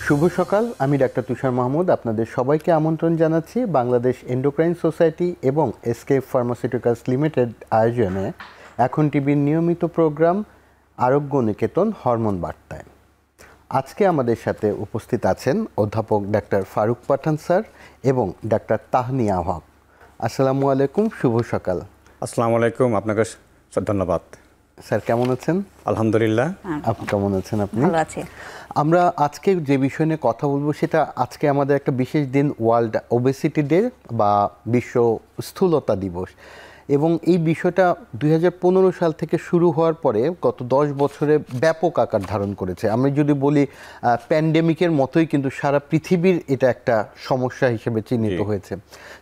শুভ সকাল। আমি ডাক্তার তুষার মাহমুদ আপনাদের সবাইকে আমন্ত্রণ জানাচ্ছি বাংলাদেশ এন্ডোক্রাইন সোসাইটি এবং এসকেপ ফার্মাসিউটিক্যালস লিমিটেড আয়োজনে এখন টিভির নিয়মিত প্রোগ্রাম আরোগ্য নিকেতন হরমোন বার্তায়। আজকে আমাদের সাথে উপস্থিত আছেন অধ্যাপক ডাক্তার ফারুক পাঠান স্যার এবং ডাক্তার তাহনিয়া হক। আসসালামু আলাইকুম, শুভ সকাল। আসসালামু আলাইকুম, আপনাকে ধন্যবাদ। স্যার কেমন আছেন? আলহামদুলিল্লাহ। আপনি কেমন আছেন? আপনি? ভালো আছি। আমরা আজকে যে বিষয় নিয়ে কথা বলবো সেটা আজকে আমাদের একটা বিশেষ দিন, ওয়ার্ল্ড ওবেসিটি ডে বা বিশ্ব স্থূলতা দিবস, এবং এই বিষয়টা 2015 সাল থেকে শুরু হওয়ার পরে গত 10 বছরে ব্যাপক আকার ধারণ করেছে। আমি যদি বলি প্যান্ডেমিকের মতোই কিন্তু সারা পৃথিবীর এটা একটা সমস্যা হিসেবে চিহ্নিত হয়েছে।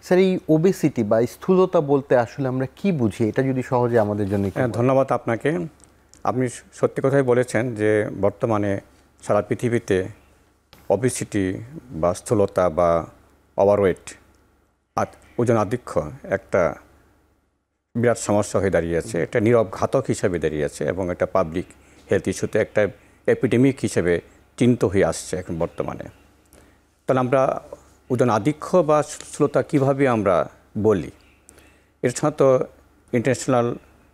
স্যার, এই ওবেসিটি বা স্থূলতা বলতে আসলে আমরা কি বুঝি, এটা যদি সহজে আমাদের জন্য। ধন্যবাদ আপনাকে। আপনি সত্যি কথাই বলেছেন যে বর্তমানে সারা পৃথিবীতে ওবেসিটি বা স্থূলতা বা ওভারওয়েট ওজন আধিক্য একটা বিরাট সমস্যা হয়ে দাঁড়িয়েছে। এটা নীরব ঘাতক হিসাবে দাঁড়িয়েছে এবং এটা পাবলিক হেলথ ইস্যুতে একটা এপিডেমিক হিসেবে চিহ্নিত হয়ে আসছে এখন বর্তমানে। তাহলে আমরা ওজন আধিক্য বা স্থূলতা কীভাবে আমরা বলি, এর সাথে তো ইন্টারন্যাশনাল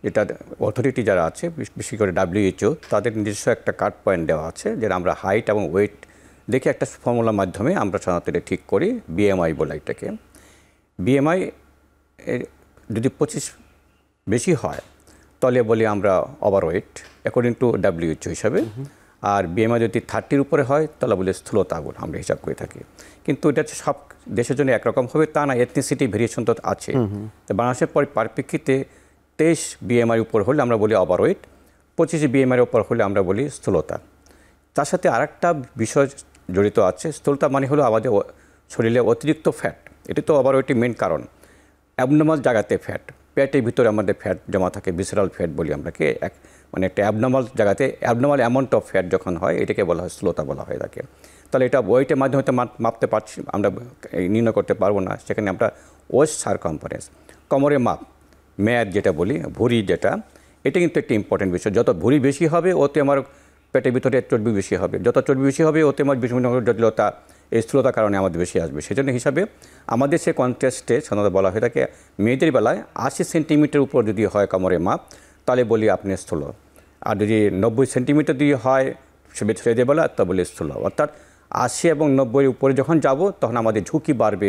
যেটা অথরিটি যারা আছে, বিশেষ করে WHO, তাদের নিজস্ব একটা কাট পয়েন্ট দেওয়া আছে, যেটা আমরা হাইট এবং ওয়েট দেখে একটা ফর্মুলার মাধ্যমে আমরা সাধারণত এটা ঠিক করি। BMI বলে এটাকে। BMI যদি 25 বেশি হয় তাহলে বলি আমরা ওভারওয়েট অ্যাকর্ডিং টু WHO হিসাবে, আর BMI যদি 30-র উপরে হয় তাহলে বলে স্থূলতা আমরা হিসাব করে থাকি। কিন্তু এটা সব দেশের জন্য একরকম হবে তা না, এথনিসিটি ভেরিয়েশন তো আছে। তো বাংলাদেশের পরিপ্রেক্ষিতে 23 BMI উপর হলে আমরা বলি ওভারওয়েট, 25 BMI উপর হলে আমরা বলি স্থূলতা। তার সাথে আরেকটা বিষয় জড়িত আছে। স্থূলতা মানে হলো আমাদের শরীরে অতিরিক্ত ফ্যাট। এটি তো ওভারওয়েটের মেন কারণ। অ্যাবনর্মাল জায়গাতে ফ্যাট, পেটের ভিতরে আমাদের ফ্যাট জমা থাকে, ভিসেরাল ফ্যাট বলি আমরাকে। মানে একটা অ্যাবনর্মাল জায়গাতে অ্যাবনর্মাল অ্যামাউন্ট অফ ফ্যাট যখন হয়, এটাকে বলা হয় স্থূলতা বলা হয় থাকে। তাহলে এটা ওয়েটের মাধ্যমে হয়তো মাপতে পারছি, আমরা নির্ণয় করতে পারবো না। সেখানে আমরা ওয়েস্ট সারকামফারেন্স, কোমরের মাপ, মেয়াদ যেটা বলি, ভুঁড়ি যেটা, এটা কিন্তু একটা ইম্পর্টেন্ট বিষয়। যত ভুঁড়ি বেশি হবে ওতে আমার পেটের ভিতরে চর্বি বেশি হবে, যত চর্বি বেশি হবে ওতে আমার বিভিন্ন জটিলতা, এই স্থূলতার কারণে আমাদের বেশি আসবে। সেজন্য হিসাবে আমাদের সে কনটেস্টে সাধারণত বলা হয়ে থাকে মেয়েদের বেলায় 80 সেন্টিমিটার উপর যদি হয় কোমরের মাপ তাহলে বলি আপনি স্থূল, আর যদি 90 সেন্টিমিটার দিয়ে হয় ছেলেদের বেলা তা বলি স্থূল। অর্থাৎ 80 এবং 90-এর উপরে যখন যাব তখন আমাদের ঝুঁকি বাড়বে,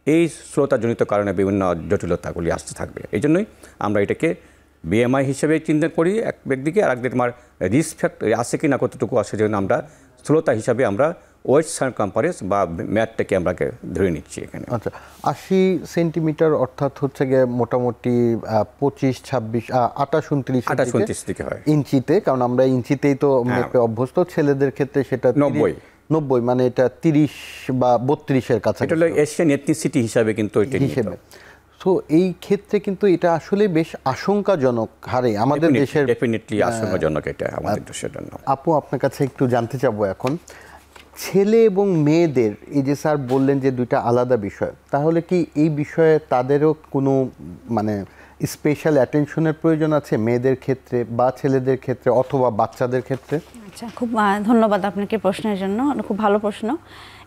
এই স্থূলতাজনিত কারণে বিভিন্ন জটিলতাগুলি আসতে থাকবে। এই জন্যই আমরা এটাকে BMI হিসেবে চিন্তা করি একদিকে, আর একদিকে আমার রিস্ক ফ্যাক্টর আছে কি না কতটুকু আসে, জন্য আমরা স্থূলতা হিসাবে আমরা ওয়েস্ট সারকামফারেন্স বা ম্যাথটাকে আমরা ধরে নিচ্ছি এখানে। আচ্ছা, 80 সেন্টিমিটার অর্থাৎ হচ্ছে গিয়ে মোটামুটি 25, 26, 28, 29 দিকে হয় ইঞ্চিতে, কারণ আমরা ইঞ্চিতেই তো মেপে অভ্যস্ত। ছেলেদের ক্ষেত্রে সেটা 90, মানে এটা 30 বা 32-এর কাছে। এটা হলো এশিয়ান এথনিসিটি হিসাবে কিন্তু হিসেবে। তো এই ক্ষেত্রে কিন্তু এটা আসলে বেশ আশঙ্কাজনক হারে আমাদের দেশের। ডেফিনেটলি আশঙ্কাজনক এটা আমাদের দেশের জন্য। আপু, আপনার কাছে একটু জানতে চাবো এখন, ছেলে এবং মেয়েদের এই যে স্যার বললেন যে দুইটা আলাদা বিষয়, তাহলে কি এই বিষয়ে তাদেরও কোনো মানে স্পেশাল অ্যাটেনশনের প্রয়োজন আছে মেয়েদের ক্ষেত্রে বা ছেলেদের ক্ষেত্রে অথবা বাচ্চাদের ক্ষেত্রে? আচ্ছা, খুব ধন্যবাদ আপনাকে প্রশ্নের জন্য। খুব ভালো প্রশ্ন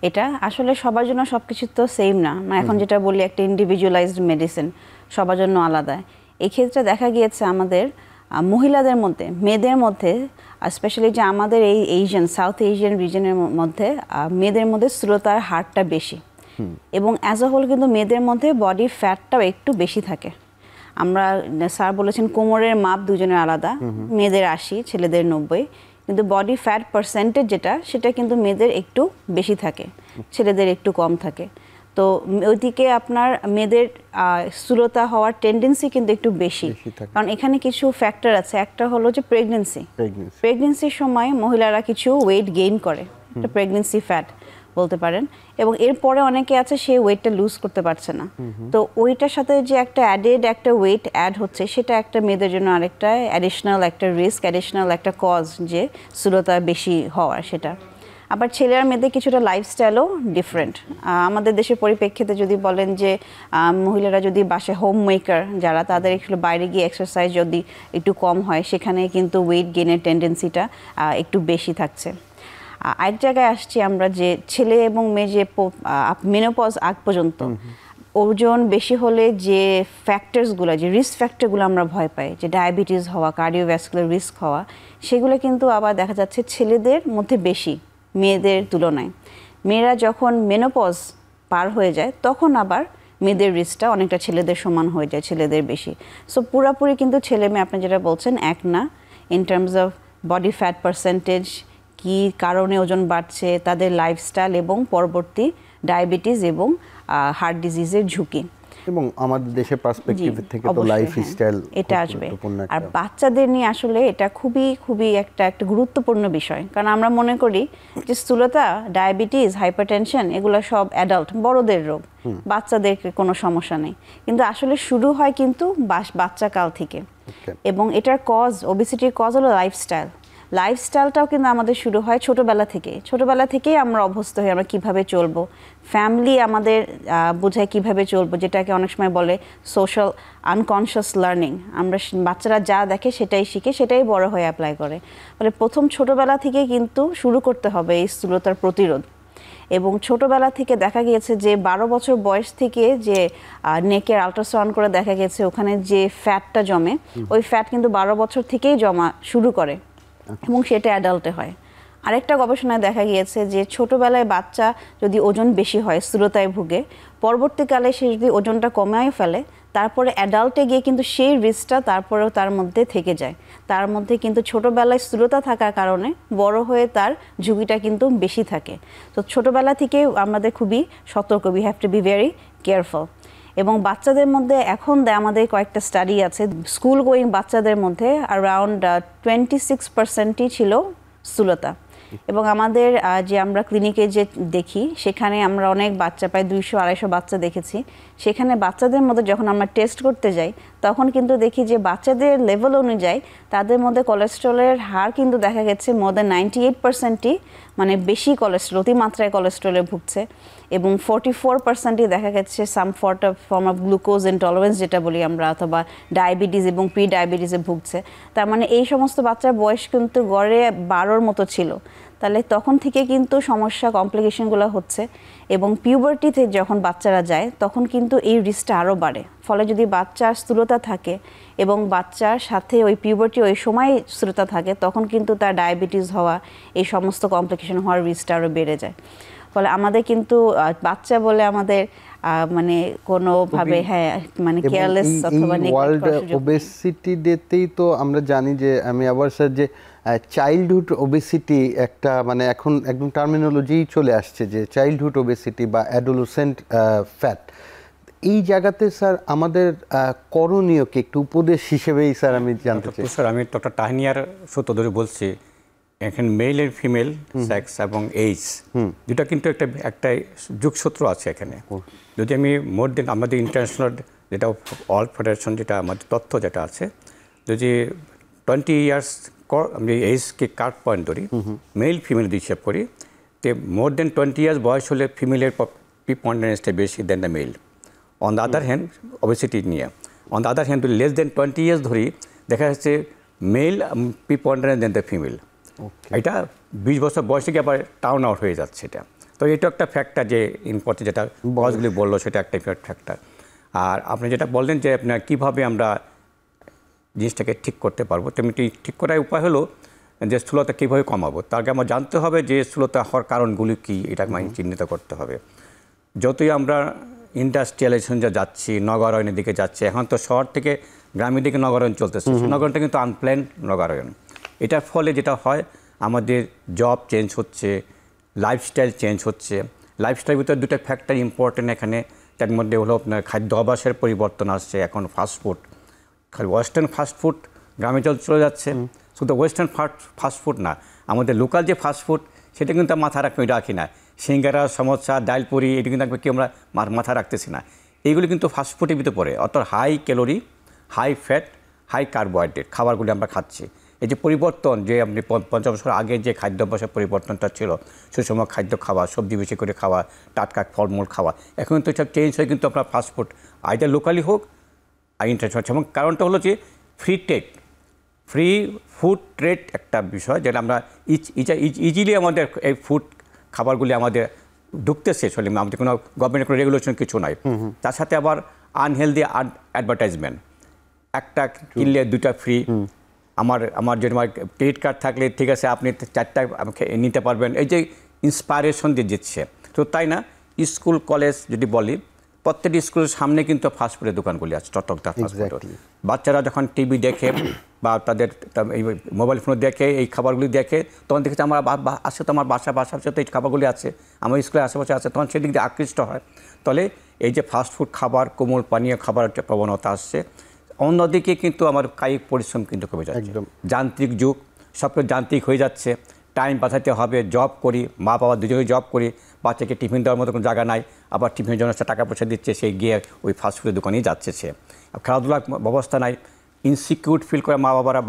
এটা। আসলে সবার জন্য সব কিছু তো সেম না। মানে এখন যেটা বলি একটা ইন্ডিভিজুয়ালাইজড মেডিসিন, সবার জন্য আলাদা। এই ক্ষেত্রে দেখা গিয়েছে আমাদের মহিলাদের মধ্যে, মেয়েদের মধ্যে, স্পেশালি যে আমাদের এই সাউথ এশিয়ান রিজনের মধ্যে মেয়েদের মধ্যে স্থূলতার হারটা বেশি, এবং অ্যাজ আ হোল কিন্তু মেয়েদের মধ্যে বডি ফ্যাটটাও একটু বেশি থাকে। আমরা স্যার বলেছেন কোমরের মাপ দুজনের আলাদা, মেয়েদের 80, ছেলেদের 90, কিন্তু বডি ফ্যাট পার্সেন্টেজ যেটা, সেটা কিন্তু মেয়েদের একটু বেশি থাকে, ছেলেদের একটু কম থাকে। তো ওইদিকে আপনার মেয়েদের স্থূলতা হওয়ার টেন্ডেন্সি কিন্তু একটু বেশি, কারণ এখানে কিছু ফ্যাক্টর আছে। একটা হলো যে প্রেগনেন্সির সময় মহিলারা কিছু ওয়েট গেইন করে, এটা প্রেগনেন্সি ফ্যাট বলতে পারেন, এবং এরপরে অনেকে আছে সে ওয়েটটা লুজ করতে পারছে না। তো ওইটার সাথে যে একটা ওয়েট অ্যাড হচ্ছে, সেটা একটা মেয়েদের জন্য আরেকটা অ্যাডিশনাল একটা রিস্ক, অ্যাডিশনাল একটা কজ যে স্থূলতা বেশি হওয়ার সেটা। আবার ছেলে আর মেয়েদের কিছুটা লাইফস্টাইলও ডিফারেন্ট। আমাদের দেশের পরিপ্রেক্ষিতে যদি বলেন যে মহিলারা যদি বাসায় হোম মেকার যারা, তাদের একটু বাইরে গিয়ে এক্সারসাইজ যদি একটু কম হয়, সেখানে কিন্তু ওয়েট গেইনের টেন্ডেন্সিটা একটু বেশি থাকছে। আরেক জায়গায় আসছি আমরা যে ছেলে এবং মেয়ে যে মেনোপজ আগ পর্যন্ত ওজন বেশি হলে যে ফ্যাক্টরসগুলো, যে রিস্ক ফ্যাক্টরগুলো আমরা ভয় পাই, যে ডায়াবেটিস হওয়া, কার্ডিওভ্যাসকুলার রিস্ক হওয়া, সেগুলো কিন্তু আবার দেখা যাচ্ছে ছেলেদের মধ্যে বেশি মেয়েদের তুলনায়। মেয়েরা যখন মেনোপজ পার হয়ে যায় তখন আবার মেয়েদের রিস্কটা অনেকটা ছেলেদের সমান হয়ে যায়, ছেলেদের বেশি। সো পুরাপুরি কিন্তু ছেলে মেয়ে আপনি যেটা বলছেন এক না, in terms of body fat percentage, কী কারণে ওজন বাড়ছে, তাদের লাইফস্টাইল এবং পরবর্তী ডায়াবেটিস এবং হার্ট ডিজিজের ঝুঁকি। এবং আমাদের দেশের পার্সপেক্টিভ থেকে তো লাইফস্টাইল এটা আসবে। আর বাচ্চাদের নিয়ে আসলে এটা খুবই খুবই একটা গুরুত্বপূর্ণ বিষয়, কারণ আমরা মনে করি যে স্থূলতা, ডায়াবেটিস, হাইপারটেনশন এগুলো সব অ্যাডাল্ট বড়দের রোগ, বাচ্চাদের কোনো সমস্যা নেই, কিন্তু আসলে শুরু হয় কিন্তু বাচ্চাকাল থেকে। এবং এটার কজ, ওবেসিটির কজ হলো লাইফস্টাইলটাও কিন্তু আমাদের শুরু হয় ছোটোবেলা থেকেই আমরা অভ্যস্ত হই আমরা কীভাবে চলবো, ফ্যামিলি আমাদের বোঝায় কীভাবে চলবো, যেটাকে অনেক সময় বলে সোশ্যাল আনকনশিয়াস লার্নিং। আমরা বাচ্চারা যা দেখে সেটাই শিখে, সেটাই বড় হয়ে অ্যাপ্লাই করে। ফলে প্রথম ছোটোবেলা থেকেই কিন্তু শুরু করতে হবে এই স্থূলতার প্রতিরোধ। এবং ছোটোবেলা থেকে দেখা গিয়েছে যে 12 বছর বয়স থেকে যে নেকের আল্ট্রাসাউন্ড করে দেখা গেছে ওখানে যে ফ্যাটটা জমে, ওই ফ্যাট কিন্তু 12 বছর থেকেই জমা শুরু করে এবং সেটা অ্যাডাল্টে হয়। আরেকটা গবেষণায় দেখা গিয়েছে যে ছোটোবেলায় বাচ্চা যদি ওজন বেশি হয়, স্থূলতায় ভুগে, পরবর্তীকালে সে যদি ওজনটা কমায় ফেলে, তারপরে অ্যাডাল্টে গিয়ে কিন্তু সেই রিস্কটা তারপরেও তার মধ্যে থেকে যায়। তার মধ্যে কিন্তু ছোটোবেলায় স্থূলতা থাকার কারণে বড় হয়ে তার ঝুঁকিটা কিন্তু বেশি থাকে। তো ছোটোবেলা থেকে আমাদের খুবই সতর্ক, we have to be very careful. এবং বাচ্চাদের মধ্যে এখন আমাদের কয়েকটা স্টাডি আছে, স্কুল গোয়িং বাচ্চাদের মধ্যে অ্যারাউন্ড 26%ই ছিল স্থূলতা। এবং আমাদের যে আমরা ক্লিনিকে যে দেখি সেখানে আমরা অনেক বাচ্চা, প্রায় 200-250 বাচ্চা দেখেছি। সেখানে বাচ্চাদের মধ্যে যখন আমরা টেস্ট করতে যাই তখন কিন্তু দেখি যে বাচ্চাদের লেভেল অনুযায়ী তাদের মধ্যে কোলেস্ট্রলের হার কিন্তু দেখা গেছে মোর দ্যান 98%ই মানে বেশি কোলেস্ট্রল, অতিমাত্রায় কোলেস্ট্রলে ভুগছে। এবং 44%ই দেখা গেছে সাম ফর্ম অফ গ্লুকোজ ইনটলারেন্স যেটা বলি আমরা, অথবা ডায়াবেটিস এবং প্রি ডায়াবেটিসে ভুগছে। তার মানে এই সমস্ত বাচ্চার বয়স কিন্তু গড়ে 12-র মতো ছিল। তাহলে তখন থেকে কিন্তু সমস্যা, কমপ্লিকেশনগুলো হচ্ছে। এবং পিউবার্টিতে যখন বাচ্চারা যায় তখন কিন্তু এই রিস্কটা আরও বাড়ে। ফলে যদি বাচ্চার স্থূলতা থাকে এবং বাচ্চার সাথে ওই পিউবার্টি ওই সময় স্থূলতা থাকে, তখন কিন্তু তার ডায়াবেটিস হওয়া, এই সমস্ত কমপ্লিকেশন হওয়ার রিস্কটা আরও বেড়ে যায়। ফলে আমাদের কিন্তু বাচ্চা বলে আমাদের মানে কোনোভাবে মানে কেয়ারলেস অথবা ওয়ার্ল্ড ওবেসিটি ডেতেই তো আমরা জানি যে আমি আবার স্যার যে চাইল্ডহুড ওবেসিটি একটা মানে এখন একদম টার্মিনোলজি চলে আসছে যে চাইল্ডহুড ওবেসিটি বা অ্যাডোলেসেন্ট ফ্যাট। এই জায়গাতে স্যার আমাদের করণীয় কি একটু উপদেশ হিসেবেই স্যার আমি জানতে চাই। স্যার আমি ডক্টর তাহনিয়ার সূত্র ধরে বলছি, এখানে মেল এর ফিমেল সেক্স এবং এইজ দুটা কিন্তু একটা যোগসূত্র আছে এখানে। যদি আমি মোর দেন আমাদের ইন্টারন্যাশনাল যেটা ওয়ার্ল্ড ফেডারেশন যেটা আমাদের তথ্য যেটা আছে, যদি 20 ইয়ার্স আমি এইজকে কাট পয়েন্ট ধরি, মেল ফিমেল হিসাব করি, তো মোর দেন 20 ইয়ার্স বয়স হলে ফিমেলের প্রিপন্ডারেন্সটা বেশি than the male. On the other hand obesity নিয়ে, on the other hand less than 20 years ধরি দেখা যাচ্ছে male preponderance than the female. এটা 20 বছর বয়স থেকে আবার টাউন আউট হয়ে যাচ্ছে এটা। তো এটা একটা ফ্যাক্টর যে ইম্পর্টেন্ট, যেটা বয়সগুলি বললো সেটা একটা ফ্যাক্টর। আর আপনি যেটা বললেন যে আপনার কীভাবে আমরা জিনিসটাকে ঠিক করতে পারবো, তেমনি ঠিক করার উপায় হলো যে স্থূলতা কীভাবে কমাবো। তার আগে আমার জানতে হবে যে স্থূলতা হওয়ার কারণগুলি কী, এটা আমাকে চিহ্নিত করতে হবে। যতই আমরা ইন্ডাস্ট্রিয়ালাইজেশন যাচ্ছি, নগরায়নের দিকে যাচ্ছি, এখন তো শহর থেকে গ্রামের দিকে নগরায়ন চলতেছে, নগরায়নটা কিন্তু আনপ্ল্যান্ড নগরায়ন। এটার ফলে যেটা হয় আমাদের জব চেঞ্জ হচ্ছে, লাইফস্টাইল চেঞ্জ হচ্ছে। লাইফস্টাইলের ভিতরে দুটো ফ্যাক্টর ইম্পর্টেন্ট এখানে, তার মধ্যে হলো আপনার খাদ্য অভ্যাসের পরিবর্তন আসছে। এখন ফাস্টফুড, খালি ওয়েস্টার্ন ফাস্টফুড গ্রামে চলে যাচ্ছে। শুধু ওয়েস্টার্ন ফাস্টফুড না, আমাদের লোকাল যে ফাস্টফুড সেটা কিন্তু মাথা রাখি না। সিঙ্গারা, সমোসা, ডালপুরি, এটা কিন্তু কেউ আমরা মাথা রাখতেছি না। এইগুলি কিন্তু ফাস্টফুডের ভিতরে পড়ে, অর্থাৎ high calorie, high fat, high carbohydrate খাবারগুলি আমরা খাচ্ছি। এই যে পরিবর্তন, যে আপনি 50 বছর আগে যে খাদ্যাভ্যাসের পরিবর্তনটা ছিল, সুষম খাদ্য খাওয়া, সবজি বেশি করে খাওয়া, টাটকা ফলমূল খাওয়া, এখন তো সব চেঞ্জ হয়ে কিন্তু আপনার ফাস্টফুড আইদার লোকালি হোক আর ইন্টারন্যাশনাল। এবং কারণটা হলো যে free tech, free food trade একটা বিষয়, যেটা আমরা ইজিলি আমাদের এই ফুড খাবারগুলি আমাদের ঢুকতেছে, আসলে আমাদের কোনো গভর্নমেন্টের কোনো রেগুলেশন কিছু নাই। তার সাথে আবার আনহেলদি অ্যাডভার্টাইজমেন্ট, একটা কিনলে 2টা ফ্রি, আমার যেটা ক্রেডিট কার্ড থাকলে ঠিক আছে আপনি 4টা নিতে পারবেন, এই যে ইন্সপায়ারেশন দিয়ে দিচ্ছে। তো তাই না, স্কুল কলেজ যদি বলি, প্রত্যেকটি স্কুলের সামনে কিন্তু ফাস্টফুডের দোকানগুলি আছে, চটকদার ফাস্টফুড। বাচ্চারা যখন টিভি দেখে বা তাদের এই মোবাইল ফোনে দেখে এই খাবারগুলি দেখে, তখন দেখেছে আমার আসে তো আমার বাসার তো এই খাবারগুলি আছে, আমার স্কুলের আশেপাশে আছে, তখন সেদিক দিয়ে আকৃষ্ট হয়। তাহলে এই যে ফাস্টফুড খাবার, কোমল পানীয় খাবার একটা প্রবণতা আসছে। অন্যদিকে কিন্তু আমার কায়িক পরিশ্রম কিন্তু কমে যাচ্ছে, যান্ত্রিক যুগ, সব কিছু যান্ত্রিক হয়ে যাচ্ছে, টাইম বাঁচাতে হবে, জব করি, মা বাবা দুজনে জব করি, বাচ্চাকে টিফিন দেওয়ার মতো কোনো জায়গা নাই, আবার টিফিনের জন্য টাকা পয়সা দিচ্ছে, সে গিয়ে ওই ফাস্টফুডের দোকানেই যাচ্ছে, সে খেলাধুলার ব্যবস্থা নাই, ইনসিকিউর ফিল করে মা বাবারা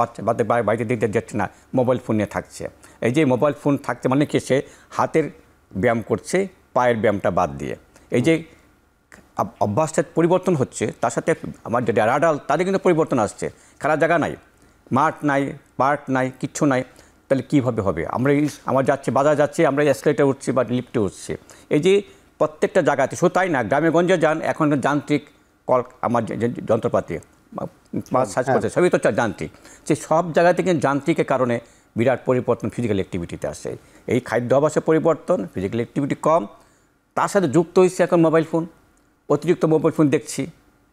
বাড়িতে দিতে যাচ্ছে না, মোবাইল ফোন নিয়ে থাকছে। এই যে মোবাইল ফোন থাকছে মানে কি, সে হাতের ব্যায়াম করছে, পায়ের ব্যায়ামটা বাদ দিয়ে। এই যে অভ্যাসটা পরিবর্তন হচ্ছে, তার সাথে আমার যে অ্যাডাল্ট তাদের কিন্তু পরিবর্তন আসছে, খেলার জায়গা নাই, মাঠ নাই, পার্ক নাই, কিচ্ছু নাই। তাহলে কীভাবে হবে? আমরা যাচ্ছি, বাজার যাচ্ছি, আমরা এসকেলেটার উঠছি বা লিফটে উঠছি, এই যে প্রত্যেকটা জায়গাতে। শুধু তাই না, গ্রামে গঞ্জে যান, এখন যান্ত্রিক আমার যন্ত্রপাতি সার্চ করছে, সবই তো যান্ত্রিক। যে সব জায়গা থেকে যান্ত্রিকের কারণে বিরাট পরিবর্তন ফিজিক্যাল অ্যাক্টিভিটিতে আসে। এই খাদ্য অভ্যাসের পরিবর্তন, ফিজিক্যাল অ্যাক্টিভিটি কম, তার সাথে যুক্ত হয়েছে এখন মোবাইল ফোন, অতিরিক্ত মোবাইল ফোন দেখছি,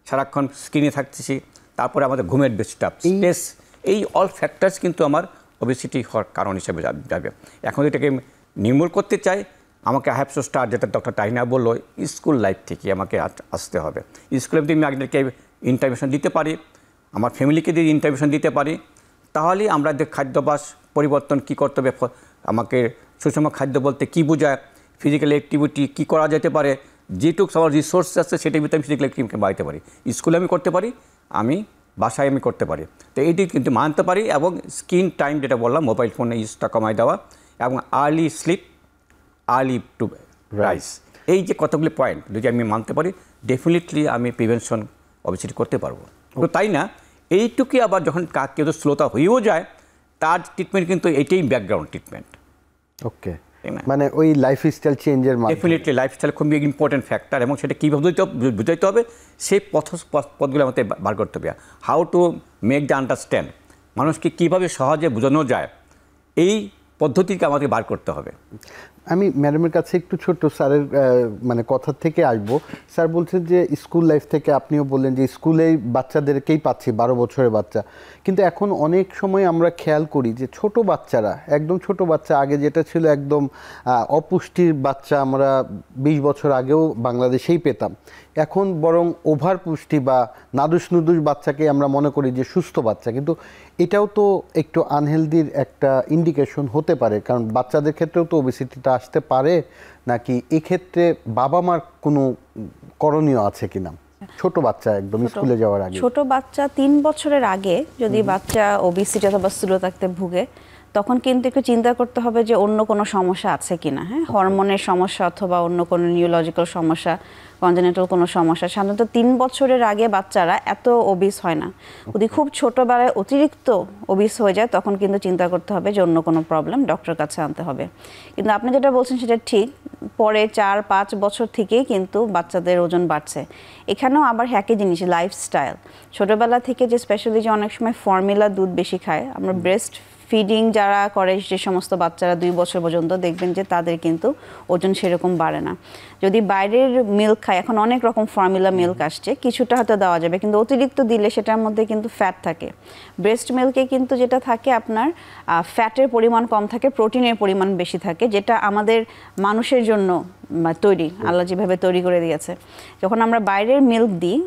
সারাক্ষণ স্ক্রিনে থাকতেছি, তারপরে আমাদের ঘুমের ডিস্টার্ব, স্ট্রেস, এই অল ফ্যাক্টরস কিন্তু আমার ওবেসিটি হওয়ার কারণ হিসেবে যাবে। এখন এটাকে নির্মূল করতে চাই, আমাকে হ্যাভ টু স্টার্ট, যেটা ডক্টর টাইনা বললো, স্কুল লাইফ থেকে আমাকে আসতে হবে। স্কুলে যদি আমি আপনাদেরকে ইন্টারভিউশন দিতে পারি, আমার ফ্যামিলিকে দিয়ে ইন্টারভিউশন দিতে পারি, তাহলেই আমরা খাদ্যাভ্যাস পরিবর্তন কী করতে হবে, আমাকে সুষম খাদ্য বলতে কী বোঝায়, ফিজিক্যাল অ্যাক্টিভিটি কী করা যেতে পারে, যেটুকু আমার রিসোর্স আছে সেটার ভিতরে আমি ফিজিক্যাল অ্যাক্টিভিটি বাড়াতে পারি, স্কুলে আমি করতে পারি, আমি বাসায় আমি করতে পারি। তো এইটি কিন্তু মানতে পারি। এবং স্ক্রিন টাইম যেটা বললাম, মোবাইল ফোনে ইউজটা কমায় দেওয়া, এবং early sleep, early to rise, এই যে কতগুলি পয়েন্ট যদি আমি মানতে পারি, ডেফিনেটলি আমি প্রিভেনশন অবশ্যই করতে পারবো। তো তাই না, এইটুকুই আবার যখন কেউ স্লোতা হয়েও যায়, তার ট্রিটমেন্ট কিন্তু এটাই ব্যাকগ্রাউন্ড ট্রিটমেন্ট। ওকে, মানে ওই লাইফস্টাইল চেঞ্জের মাধ্যমে ডেফিনেটলি লাইফস্টাইল খুবই ইম্পর্টেন্ট ফ্যাক্টর, এবং সেটা কীভাবে বুঝাইতে হবে, সেই পথগুলো আমাদের বার করতে হবে। How to make the understand, মানুষকে কীভাবে সহজে বোঝানো যায়, এই পদ্ধতিকে আমাদের বার করতে হবে। আমি ম্যাডামের কাছে একটু ছোট্ট স্যারের মানে কথা থেকে আসবো। স্যার বলছেন যে স্কুল লাইফ থেকে, আপনিও বললেন যে স্কুলেই বাচ্চাদেরকেই পাচ্ছি, 12 বছরের বাচ্চা, কিন্তু এখন অনেক সময় আমরা খেয়াল করি যে ছোট বাচ্চারা, একদম ছোট বাচ্চা, আগে যেটা ছিল একদম অপুষ্টির বাচ্চা, আমরা 20 বছর আগেও বাংলাদেশেই পেতাম, এখন বরং ওভার পুষ্টি বা নাদুস নুদুস বাচ্চাকে আমরা মনে করি যে সুস্থ বাচ্চা, কিন্তু এটাও তো একটু আনহেলদির একটা ইন্ডিকেশন হতে পারে, কারণ বাচ্চাদের ক্ষেত্রেও তো ওবেসিটিটা আসতে পারে, নাকি এক্ষেত্রে বাবা মার কোনো করণীয় আছে কিনা? ছোট বাচ্চা একদম স্কুলে যাওয়ার আগে, ছোট বাচ্চা 3 বছরের আগে যদি বাচ্চা ওবেসিটি অথবা স্থূলতাতে ভুগে, তখন কিন্তু একটু চিন্তা করতে হবে যে অন্য কোনো সমস্যা আছে কিনা। হ্যাঁ, হরমোনের সমস্যা অথবা অন্য কোনো নিউরোলজিক্যাল সমস্যা, কনজেনিটাল কোনো সমস্যা। সাধারণত 3 বছরের আগে বাচ্চারা এত ওবিস হয় না। যদি খুব ছোটোবেলায় অতিরিক্ত ওবিস হয়ে যায়, তখন কিন্তু চিন্তা করতে হবে যে অন্য কোনো প্রবলেম, ডক্টরের কাছে আনতে হবে। কিন্তু আপনি যেটা বলছেন সেটা ঠিক, পরে 4-5 বছর থেকেই কিন্তু বাচ্চাদের ওজন বাড়ছে। এখানেও আবার একই জিনিস, লাইফস্টাইল। ছোটোবেলা থেকে যে স্পেশালি যে অনেক সময় ফর্মুলা দুধ বেশি খায়, আমরা ব্রেস্ট ফিডিং যারা করে, যে সমস্ত বাচ্চারা 2 বছর পর্যন্ত, দেখবেন যে তাদের কিন্তু ওজন সেরকম বাড়ে না। যদি বাইরের মিল্ক খায়, এখন অনেক রকম ফর্মুলা মিল্ক আসছে, কিছুটা হয়তো দেওয়া যাবে, কিন্তু অতিরিক্ত দিলে সেটার মধ্যে কিন্তু ফ্যাট থাকে। ব্রেস্ট মিল্কে কিন্তু যেটা থাকে আপনার ফ্যাটের পরিমাণ কম থাকে, প্রোটিনের পরিমাণ বেশি থাকে, যেটা আমাদের মানুষের জন্য তৈরি, আল্লাহ যেভাবে তৈরি করে দিয়েছে। যখন আমরা বাইরের মিল্ক দিই,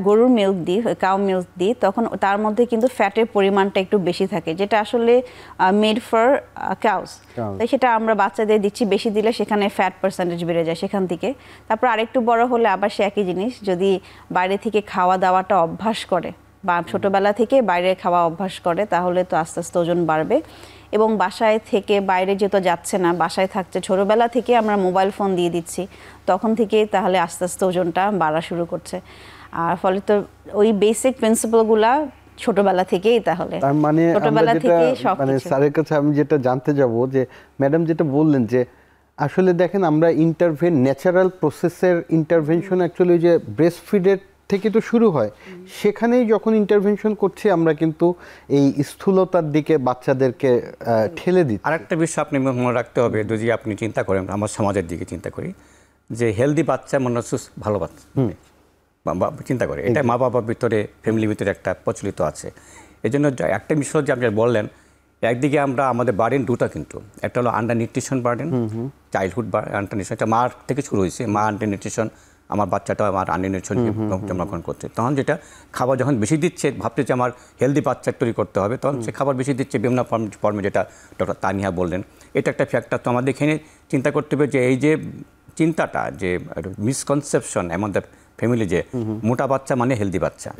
গরুর মিল্ক দিই, কাউ মিল্ক দিই, তখন তার মধ্যে কিন্তু ফ্যাটের পরিমাণটা একটু বেশি থাকে, যেটা আসলে মেড ফর কাউস। তাই সেটা আমরা বাচ্চাদের দিচ্ছি, বেশি দিলে সেখানে ফ্যাট পার্সেন্টেজ বেড়ে যায় সেখান থেকে। তারপর আরেকটু বড় হলে আবার সে একই জিনিস, যদি বাইরে থেকে খাওয়া দাওয়াটা অভ্যাস করে বা ছোটোবেলা থেকে বাইরে খাওয়া অভ্যাস করে, তাহলে তো আস্তে আস্তে ওজন বাড়বে। এবং বাসায় থেকে বাইরে যেহেতু যাচ্ছে না, বাসায় থাকছে, ছোটোবেলা থেকে আমরা মোবাইল ফোন দিয়ে দিচ্ছি, তখন থেকেই তাহলে আস্তে আস্তে ওজনটা বাড়া শুরু করছে। আর ফলে তো ওই বেসিক প্রিন্সিপালগুলা ছোটবেলা থেকেই তাহলে তার মানে আমরা ছোটবেলা যেটা থেকেই মানে সবকিছু স্যারের কাছে আমি যেটা জানতে যাব যে ম্যাডাম যেটা বললেন যে আসলে দেখেন আমরা ন্যাচারাল প্রসেসের ইন্টারভেনশন অ্যাকচুয়ালি যে ব্রেস্ট ফিডের থেকে তো শুরু হয়, সেখানেই যখন ইন্টারভেনশন করছি আমরা কিন্তু এই স্থূলতার দিকে বাচ্চাদেরকে ঠেলে দিচ্ছি। আরেকটা বিষয় আপনি মনে রাখতে হবে, যদি আপনি চিন্তা করেন, আমার সমাজের দিকে চিন্তা করি, যে হেলদি বাচ্চা মনে হচ্ছে ভালো বাচ্চা, চিন্তা করে এটা মা বাবার ভিতরে, ফ্যামিলির ভিতরে একটা প্রচলিত আছে। এই জন্য একটা বিষয় যে আপনি বললেন, একদিকে আমরা আমাদের বার্ডেন দুটা, কিন্তু একটা হলো under nutrition burden, childhood under nutrition, এটা মার থেকে শুরু হয়েছে, মা আন্ডার নিউট্রিশন, আমার বাচ্চাটা আমার আন্ডার নিউট্রিশন জন্মগ্রহণ করছে, তখন যেটা খাবার যখন বেশি দিচ্ছে, ভাবতেছে আমার হেলদি বাচ্চা তৈরি করতে হবে, তখন সে খাবার বেশি দিচ্ছে বিভিন্ন ফর্মে, যেটা ডক্টর তানিয়া বললেন, এটা একটা ফ্যাক্টর। তো আমাদের এখানে চিন্তা করতে হবে যে এই যে চিন্তাটা, যে মিসকনসেপশন এমন দ্য ফ্যামিলি, যে মোটা বাচ্চা মানে হেলদি বাচ্চা,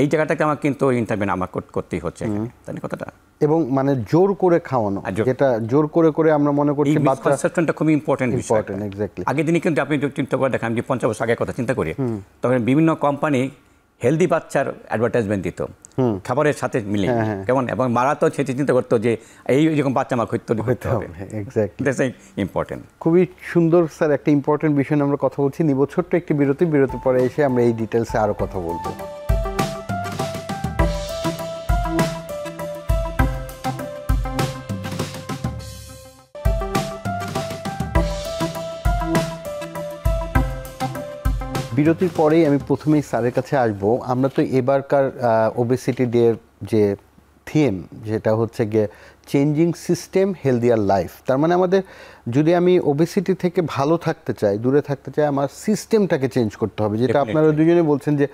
এই জায়গাটাকে আমার কিন্তু ইন্টারভেন আমার করতেই হচ্ছে এখানে, তাই কথাটা। এবং মানে জোর করে খাওয়ানো, যেটা জোর করে আমরা মনে করছি বাচ্চা, কনসেপ্টটা খুব ইম্পর্টেন্ট বিষয়। আগের দিনে কিন্তু আপনি চিন্তা করে দেখেন, যে 50 বছর আগের কথা চিন্তা করি, তখন বিভিন্ন কোম্পানি হেলদি বাচ্চার অ্যাডভার্টাইজমেন্ট দিত খাবারের সাথে মিলে, কেমন, এবং মারা তো সেটি চিন্তা করতো যে এইরকম বাচ্চা আমার হইতে হবে। ইম্পর্টেন্ট, খুবই সুন্দর স্যার, একটা ইম্পর্টেন্ট বিষয় আমরা কথা বলছি। নিব ছোট্ট একটি বিরতি পরে এসে আমরা এই ডিটেলসে আরো কথা বলবো। বিরতির পরেই আমি প্রথমেই স্যারের কাছে আসব। আমরা তো এবারকার ওবেসিটি ডে যে থিম, যেটা হচ্ছে গিয়ে চেঞ্জিং সিস্টেম হেলদিয়ার লাইফ, তার মানে আমাদের যদি আমি ওবেসিটি থেকে ভালো থাকতে চাই, দূরে থাকতে চাই, আমার সিস্টেমটাকে চেঞ্জ করতে হবে, যেটা আপনারা দুজনে বলছেন যে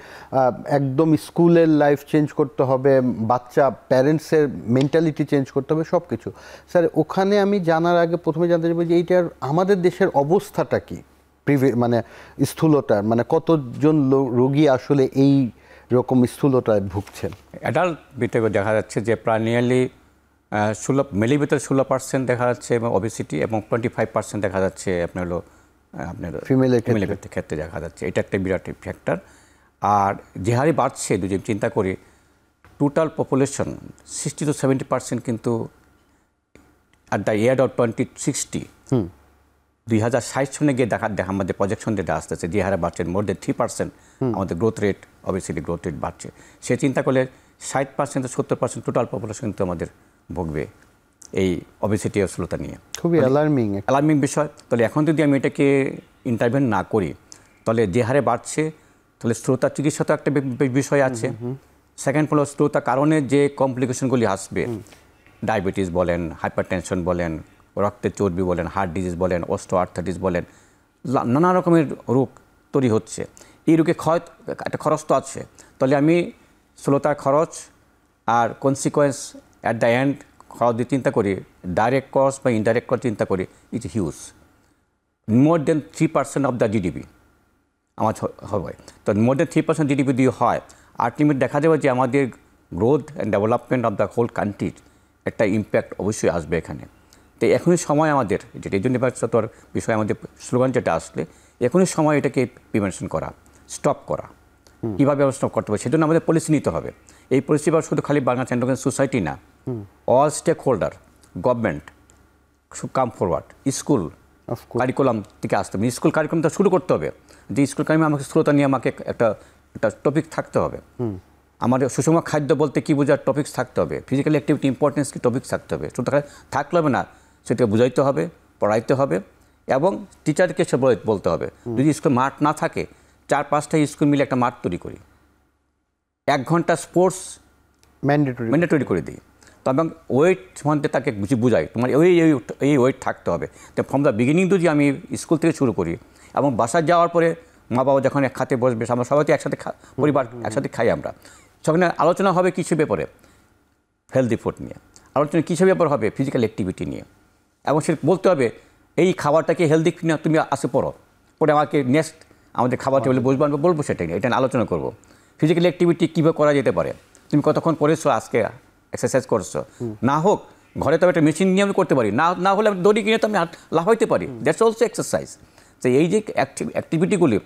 একদম স্কুলের লাইফ চেঞ্জ করতে হবে, বাচ্চা প্যারেন্টসের মেন্টালিটি চেঞ্জ করতে হবে, সব কিছু। স্যার, ওখানে আমি জানার আগে প্রথমে জানতে চাইব যে এইটার আমাদের দেশের অবস্থাটা কি, মানে স্থূলতার, মানে কতজন রোগী আসলে এই রকম স্থূলতায় ভুগছেন? অ্যাডাল্ট ভিতরে দেখা যাচ্ছে যে প্রায় নিয়ারলি 16 মেলির ভিতরে 16% দেখা যাচ্ছে এবং ওবেসিটি, এবং 25% দেখা যাচ্ছে আপনার ফিমেলের ক্ষেত্রে দেখা যাচ্ছে। এটা একটা বিরাট ফ্যাক্টর। আর যে হারে বাড়ছে, যদি চিন্তা করি, টোটাল পপুলেশন 60 to 70% কিন্তু অ্যাট দ্য ইয়ার অফ 2060 2060 সনে গিয়ে দেখা আমাদের প্রজেকশন যেটা আসতেছে, যে হারে বাড়ছে, মোর দেন 3% আমাদের growth rate, obviously growth rate বাড়ছে। সে চিন্তা করলে 60% 70% টোটাল পপুলেশন কিন্তু আমাদের ভুগবে এই অবেসিটি ও স্থূলতা নিয়ে। খুবই অ্যালার্মিং বিষয়। তাহলে এখন যদি আমি এটাকে ইন্টারভেন না করি, তাহলে যে হারে বাড়ছে, তাহলে স্থূলতার চিকিৎসা তো একটা বিষয় আছে। সেকেন্ড হলো স্থূলতার কারণে যে কমপ্লিকেশনগুলি আসবে, ডায়াবেটিস বলেন, হাইপারটেনশন বলেন, রক্তের চর্বি বলেন, হার্ট ডিজিজ বলেন, অস্টিওআর্থ্রাইটিস বলেন, নানা রকমের রোগ তৈরি হচ্ছে। এই রোগে একটা খরচ তো আছে। তাহলে আমি স্থূলতার খরচ আর কনসিকোয়েন্স অ্যাট দ্য এন্ড খরচ দিয়ে চিন্তা করি, ডাইরেক্ট কস্ট বা ইনডাইরেক্ট কস্ট চিন্তা করি, it's huge, more than 3% of the GDP আমার হবে। তো মোর দেন 3% জিডিপি দিয়ে হয়, আলটিমেট দেখা যাবে যে আমাদের growth and development of the whole কান্ট্রির একটা ইম্প্যাক্ট অবশ্যই আসবে এখানে। তো এখনই সময় আমাদের, যেটা এই জন্য বিষয় আমাদের স্লোগান যেটা আসলে, এখনই সময় এটাকে প্রিভেনশন করা, স্টপ করা। কীভাবে স্টপ করতে হবে, সেজন্য আমাদের পলিসি নিতে হবে। এই পলিসি শুধু খালি বাংলাদেশ এন্ডোক্রাইন সোসাইটি না, all stakeholder, government come forward, school curriculum থেকে আসতে হবে। স্কুল কারিকুলামটা শুরু করতে হবে, যে স্কুল কারিকুলামে আমাকে স্থূলতা নিয়ে আমাকে একটা টপিক থাকতে হবে। আমাদের সুষম খাদ্য বলতে কী বোঝার টপিক্স থাকতে হবে, ফিজিক্যাল অ্যাক্টিভিটি ইম্পর্টেন্স কি টপিক্স থাকতে হবে। শুধু থাকলে হবে না, সেটাকে বুঝাইতে হবে, পড়াইতে হবে, এবং টিচারকে সে বলতে হবে। যদি স্কুল মাঠ না থাকে, 4-5টা স্কুল মিলে একটা মাঠ তৈরি করি, 1 ঘন্টা স্পোর্টস ম্যান্ডেটরি করে দিই, এবং ওয়েট সম্বন্ধে তাকে বুঝাই, তোমার এই ওয়েট থাকতে হবে। তো ফ্রম দ্য বিগিনিং যদি আমি স্কুল থেকে শুরু করি, এবং বাসায় যাওয়ার পরে মা বাবা যখন এক খাতে বসবে, আমরা সবাই তো একসাথে পরিবার একসাথে খাই, আমরা সেখানে আলোচনা হবে কিছু ব্যাপারে, হেলদি ফুড নিয়ে আলোচনা, কিছু ব্যাপার হবে ফিজিক্যাল অ্যাক্টিভিটি নিয়ে, এবং সে বলতে হবে এই খাবারটাকে হেলদি কিনা, তুমি আসে পড়ো, পরে আমাকে নেক্সট আমাদের খাবার টেবিলে বসবো, আমি বলবো সেটাই নিয়ে, এটা নিয়ে আলোচনা করবো। ফিজিক্যাল অ্যাক্টিভিটি কীভাবে করা যেতে পারে, তুমি কতক্ষণ করেছো আজকে এক্সারসাইজ করছো, না হোক ঘরে তো একটা মেশিন নিয়ে আমি করতে পারি, না হলে আমি দড়ি কিনে তো আমি লাফাইতে পারি, দ্যাটস অলসো এক্সারসাইজ। তো এই যে অ্যাক্টিভিটিগুলি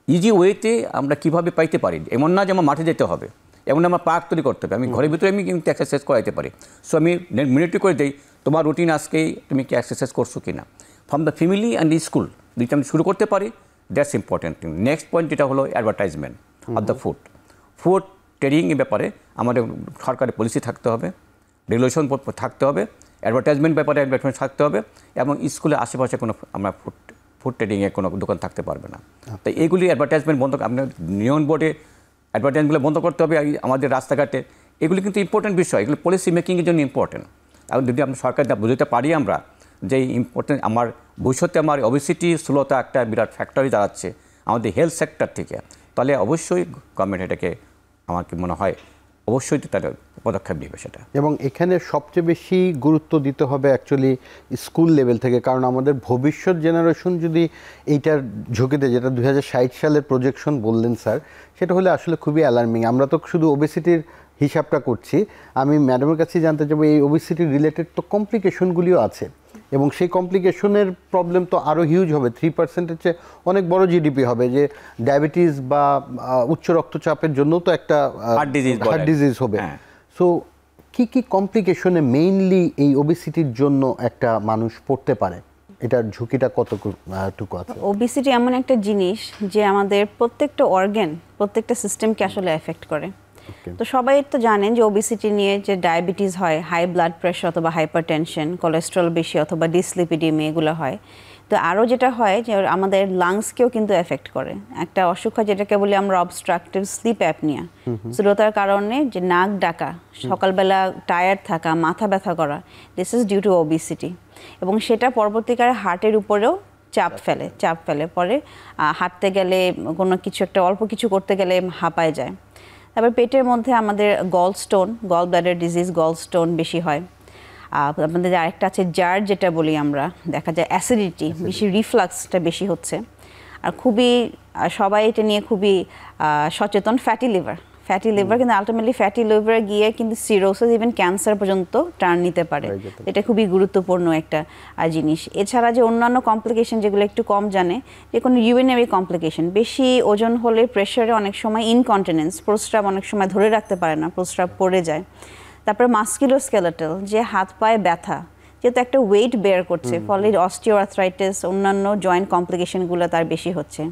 ইজি ওয়েতে আমরা কীভাবে পাইতে পারি, এমন না যে আমার মাঠে যেতে হবে, এমন আমার পার্ক তৈরি করতে হবে, আমি ঘরের ভিতরে আমি কিন্তু এক্সারসাইজ করাইতে পারি। সো আমি মিনিটে করে দিই তোমার রুটিন আজকেই তুমি কি এক্সারসাইজ করছো কি না, from the family and the school যদি আমি শুরু করতে পারি, that's important thing. Next point যেটা হলো অ্যাডভার্টাইজমেন্ট অফ দ্য ফুড ট্রেডিংয়ের ব্যাপারে আমাদের সরকারি পলিসি থাকতে হবে, রেগুলেশন থাকতে হবে, অ্যাডভার্টাইজমেন্ট ব্যাপারে অ্যাডভার্টাইজমেন্ট থাকতে হবে, এবং স্কুলের আশেপাশে কোনো আমরা ফুড ট্রেডিংয়ে কোনো দোকান থাকতে পারবে না। তো এইগুলি অ্যাডভার্টাইজমেন্ট বন্ধ, আপনার নিয়ন বোর্ডে অ্যাডভার্টাইজমেন্টগুলো বন্ধ করতে হবে, আমাদের রাস্তাঘাটে এগুলি কিন্তু ইম্পর্টেন্ট বিষয়, এগুলো পলিসি মেকিংয়ের জন্য ইম্পর্টেন্ট। এবং যদি আমরা সরকার বুঝতে পারি আমরা যে ইম্পর্টেন্ট আমার ভবিষ্যতে আমার ওবেসিটি স্থূলতা একটা বিরাট ফ্যাক্টরি দাঁড়াচ্ছে আমাদের হেলথ সেক্টর থেকে, তাহলে অবশ্যই গভর্নমেন্ট এটাকে আমার কি মনে হয় অবশ্যই তারা পদক্ষেপ নেবে সেটা। এবং এখানে সবচেয়ে বেশি গুরুত্ব দিতে হবে অ্যাকচুয়ালি স্কুল লেভেল থেকে, কারণ আমাদের ভবিষ্যৎ জেনারেশন যদি এইটার ঝুঁকিতে, যেটা 2060 সালের প্রজেকশন বললেন স্যার, সেটা হলে আসলে খুবই অ্যালার্মিং। আমরা তো শুধু ওবেসিটির হিসাবটা করছি, আমি ম্যাডামের কাছে জানতে চাইবো এই ওবেসিটি রিলেটেড তো কমপ্লিকেশনগুলিও আছে, এবং সেই কমপ্লিকেশনের প্রবলেম তো আরও হিউজ হবে, 3%-এর চেয়ে অনেক বড় জিডিপি হবে, যে ডায়াবেটিস বা উচ্চ রক্তচাপের জন্য তো একটা হার্ট ডিজিজ হবে। সো কি কমপ্লিকেশনে মেইনলি এই ওবেসিটির জন্য একটা মানুষ পড়তে পারে, এটার ঝুঁকিটা কতটুকু আছে? ওবেসিটি এমন একটা জিনিস যে আমাদের প্রত্যেকটা অর্গান, প্রত্যেকটা সিস্টেমকে আসলে এফেক্ট করে। তো সবাই তো জানেন যে ওবেসিটি নিয়ে যে ডায়াবেটিস হয়, হাই ব্লাড প্রেশার অথবা হাইপারটেনশন, কোলেস্ট্রল বেশি অথবা ডিসলিপিডিমি এগুলো হয়। তো আরও যেটা হয় যে আমাদের লাংসকেও কিন্তু এফেক্ট করে। একটা অসুখ হয় যেটাকে বলি আমরা অবস্ট্রাকটিভ স্লিপ অ্যাপনিয়া, স্থূলতার কারণে যে নাক ডাকা, সকালবেলা টায়ার্ড থাকা, মাথা ব্যথা করা, this is due to obesity. এবং সেটা পরবর্তীকালে হার্টের উপরেও চাপ ফেলে পরে হাঁটতে গেলে কোনো কিছু একটা অল্প কিছু করতে গেলে হাঁপায় যায়। তারপর পেটের মধ্যে আমাদের গল ব্লাডার ডিজিজ, গল স্টোন বেশি হয়। আপনাদের আরেকটা আছে জার, যেটা বলি আমরা, দেখা যায় অ্যাসিডিটি বেশি, রিফ্লাক্সটা বেশি হচ্ছে। আর খুবই সবাই এটা নিয়ে খুবই সচেতন, ফ্যাটি লিভার কিন্তু আলটিমেটলি ফ্যাটি লিভার গিয়ে কিন্তু সিরোসিস, ইভেন ক্যান্সার পর্যন্ত টার্ন নিতে পারে। এটা খুবই গুরুত্বপূর্ণ একটা জিনিস। এছাড়া যে অন্যান্য কমপ্লিকেশন যেগুলো একটু কম জানে, যে কোনো ইউরিনারি কমপ্লিকেশন, বেশি ওজন হলে প্রেশারে অনেক সময় ইনকন্টিনেন্স, প্রস্রাব অনেক সময় ধরে রাখতে পারে না, প্রস্রাব পড়ে যায়। তারপরে মাস্কুলোস্কেলেটাল, যে হাত পায়ে ব্যথা, যেহেতু একটা ওয়েট বেয়ার করছে, ফলে অস্টিওআর্থ্রাইটিস, অন্যান্য জয়েন্ট কমপ্লিকেশনগুলো তার বেশি হচ্ছে।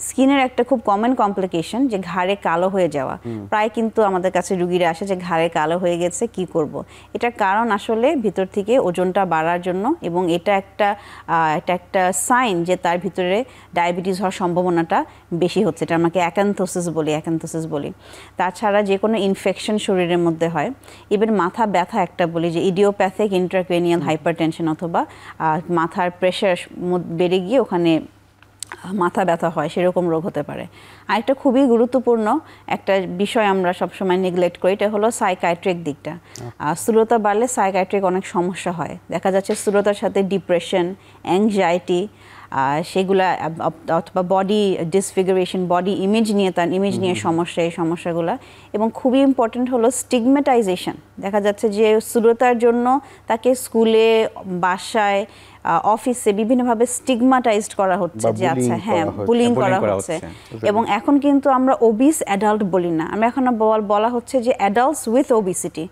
স্কিনের একটা খুব কমন কমপ্লিকেশন যে ঘাড়ে কালো হয়ে যাওয়া, প্রায় কিন্তু আমাদের কাছে রুগীরা আসে যে ঘাড়ে কালো হয়ে গেছে, কি করব। এটার কারণ আসলে ভিতর থেকে ওজনটা বাড়ার জন্য, এবং এটা একটা সাইন যে তার ভিতরে ডায়াবেটিস হওয়ার সম্ভাবনাটা বেশি হচ্ছে। এটা আমাকে অ্যাকান্থোসিস বলি। তাছাড়া যে কোনো ইনফেকশন শরীরের মধ্যে হয়, ইভেন মাথা ব্যথা একটা বলি, যে ইডিওপ্যাথিক ইন্ট্রাক্রেনিয়াল হাইপারটেনশন, অথবা মাথার প্রেশার বেড়ে গিয়ে ওখানে মাথা ব্যথা হয়, সেরকম রোগ হতে পারে। আরেকটা খুবই গুরুত্বপূর্ণ একটা বিষয় আমরা সবসময় নেগলেক্ট করি, এটা হলো সাইকাইট্রিক দিকটা। স্থূলতা বাড়লে সাইকাইট্রিক অনেক সমস্যা হয়, দেখা যাচ্ছে স্থূলতার সাথে ডিপ্রেশন, অ্যাংজাইটি, সেগুলা, অথবা বডি ডিসফিগারেশন, বডি ইমেজ নিয়ে সমস্যা, এই সমস্যাগুলো। এবং খুবই ইম্পর্টেন্ট হলো স্টিগমেটাইজেশন। দেখা যাচ্ছে যে স্থূলতার জন্য তাকে স্কুলে, বাসায়, অফিসে বিভিন্নভাবে স্টিগমাটাইজড করা হচ্ছে, যে আচ্ছা হ্যাঁ বুলিং করা হচ্ছে। এবং এখন কিন্তু আমরা ওবিস অ্যাডাল্ট বলি না, আমরা এখন বলা হচ্ছে যে অ্যাডাল্টস উইথ ওবিসিটি,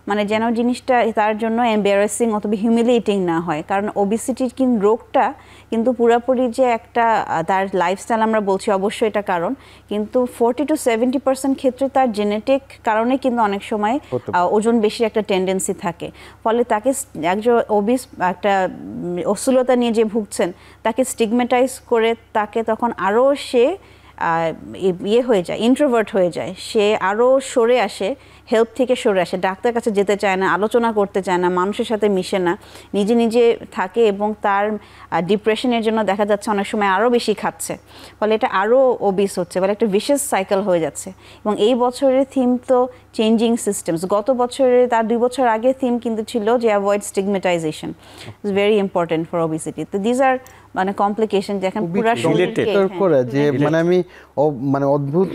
মানে যেন জিনিসটা তার জন্য এম্বারাসিং অথবা হিউমিলিয়েটিং না হয়। কারণ ওবিসিটির রোগটা কিন্তু পুরোপুরি যে একটা তার লাইফস্টাইল আমরা বলছি, অবশ্যই এটা কারণ, কিন্তু 40 to 70% ক্ষেত্রে তার জেনেটিক কারণে কিন্তু অনেক সময় ওজন বেশি একটা টেন্ডেন্সি থাকে। ফলে তাকে একজন ওবিস, একটা অস্থূলতা নিয়ে যে ভুগছেন, তাকে স্টিগমেটাইজ করে তাকে তখন আরও সে হয়ে যায়, ইন্ট্রোভার্ট হয়ে যায়, সে আরও সরে আসে, হেল্প থেকে সরে আসে, ডাক্তার কাছে যেতে চায় না, আলোচনা করতে চায় না, মানুষের সাথে মিশে না, নিজে থাকে, এবং তার ডিপ্রেশনের জন্য দেখা যাচ্ছে অনেক সময় আরও বেশি খাচ্ছে, ফলে এটা আরও ওবিস হচ্ছে, ফলে একটা ভিশাস সাইকেল হয়ে যাচ্ছে। এবং এই বছরের থিম তো চেঞ্জিং সিস্টেমস। গত বছরে, তার 2 বছর আগে থিম কিন্তু ছিল যে avoid stigmatization, it's very important for obesity. তো দিজ আর মানে কমপ্লিকেশন দেখেন পুরো শরীরকে করে যে মানে আমি মানে অদ্ভুত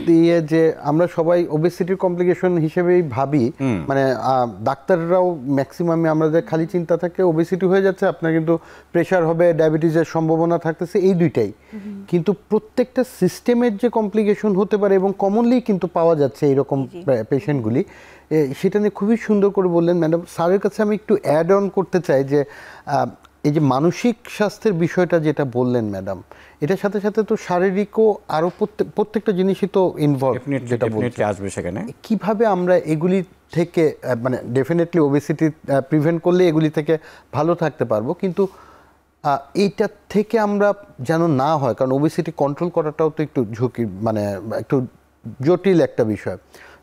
যে আমরা সবাই ওবেসিটির কমপ্লিকেশন হিসেবেই ভাবি, মানে ডাক্তাররাও ম্যাক্সিমামে আমাদের খালি চিন্তা থাকে ওবেসিটি হয়ে যাচ্ছে, আপনার কিন্তু প্রেশার হবে, ডায়াবেটিসের সম্ভাবনা থাকতেছে, এই দুইটাই। কিন্তু প্রত্যেকটা সিস্টেমের যে কমপ্লিকেশন হতে পারে এবং কমনলি কিন্তু পাওয়া যাচ্ছে এইরকম পেশেন্টগুলি, সেটা নিয়ে খুবই সুন্দর করে বললেন ম্যাডাম। স্যারের কাছে আমি একটু অ্যাড অন করতে চাই যে এই যে মানসিক স্বাস্থ্যের বিষয়টা যেটা বললেন ম্যাডাম, এটার সাথে সাথে তো শারীরিকও আরও প্রত্যেকটা জিনিসই তো ইনভলভ, যেটা বলতে আসবে সেখানে কীভাবে আমরা এগুলি থেকে মানে ডেফিনেটলি ওবেসিটি প্রিভেন্ট করলে এগুলি থেকে ভালো থাকতে পারবো, কিন্তু এইটার থেকে আমরা যেন না হয়, কারণ ওবেসিটি কন্ট্রোল করাটাও তো একটু ঝুঁকি, মানে একটু জটিল একটা বিষয়।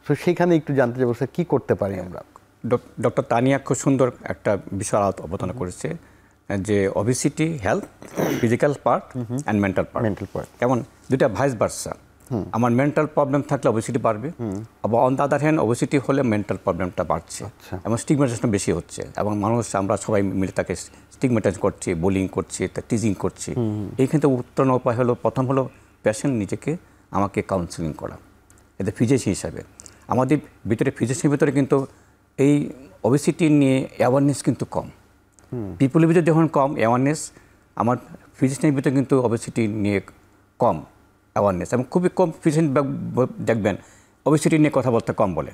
তো সেখানে একটু জানতে চাইবো স্যার কী করতে পারি আমরা। ডক্টর তানিয়া খুব সুন্দর একটা বিষয় অবতারণা করেছে যে obesity health, physical part and mental part. কেমন দুইটা ভাইস ভার্সা। আমার মেন্টাল প্রবলেম থাকলে ওবেসিটি বাড়বে, আবার on the other hand obesity হলে মেন্টাল প্রবলেমটা বাড়ছে এবং স্টিগমেটাইজেশন বেশি হচ্ছে, এবং মানুষ আমরা সবাই মিলে তাকে স্টিগমেটাইজ করছি, বুলিং করছি, টিজিং করছি। এইখানে উত্তরণ উপায় হলো, প্রথম হলো পেশেন্ট নিজেকে আমাকে কাউন্সেলিং করা, এতে ফিজিশিয়ান হিসাবে। আমাদের ভিতরে ফিজিশিয়ানের ভিতরে কিন্তু এই ওবেসিটি নিয়ে অ্যাওয়ারনেস কিন্তু কম। পিপুলের ভিতরে যখন কম অ্যাওয়ারনেস, আমার ফিজিশিয়ানের ভিতরে কিন্তু ওবেসিটি নিয়ে কম অ্যাওয়ারনেস, এবং খুবই কম ফিজিশিয়ান দেখবেন ওবেসিটি নিয়ে কথা বলতে কম বলে।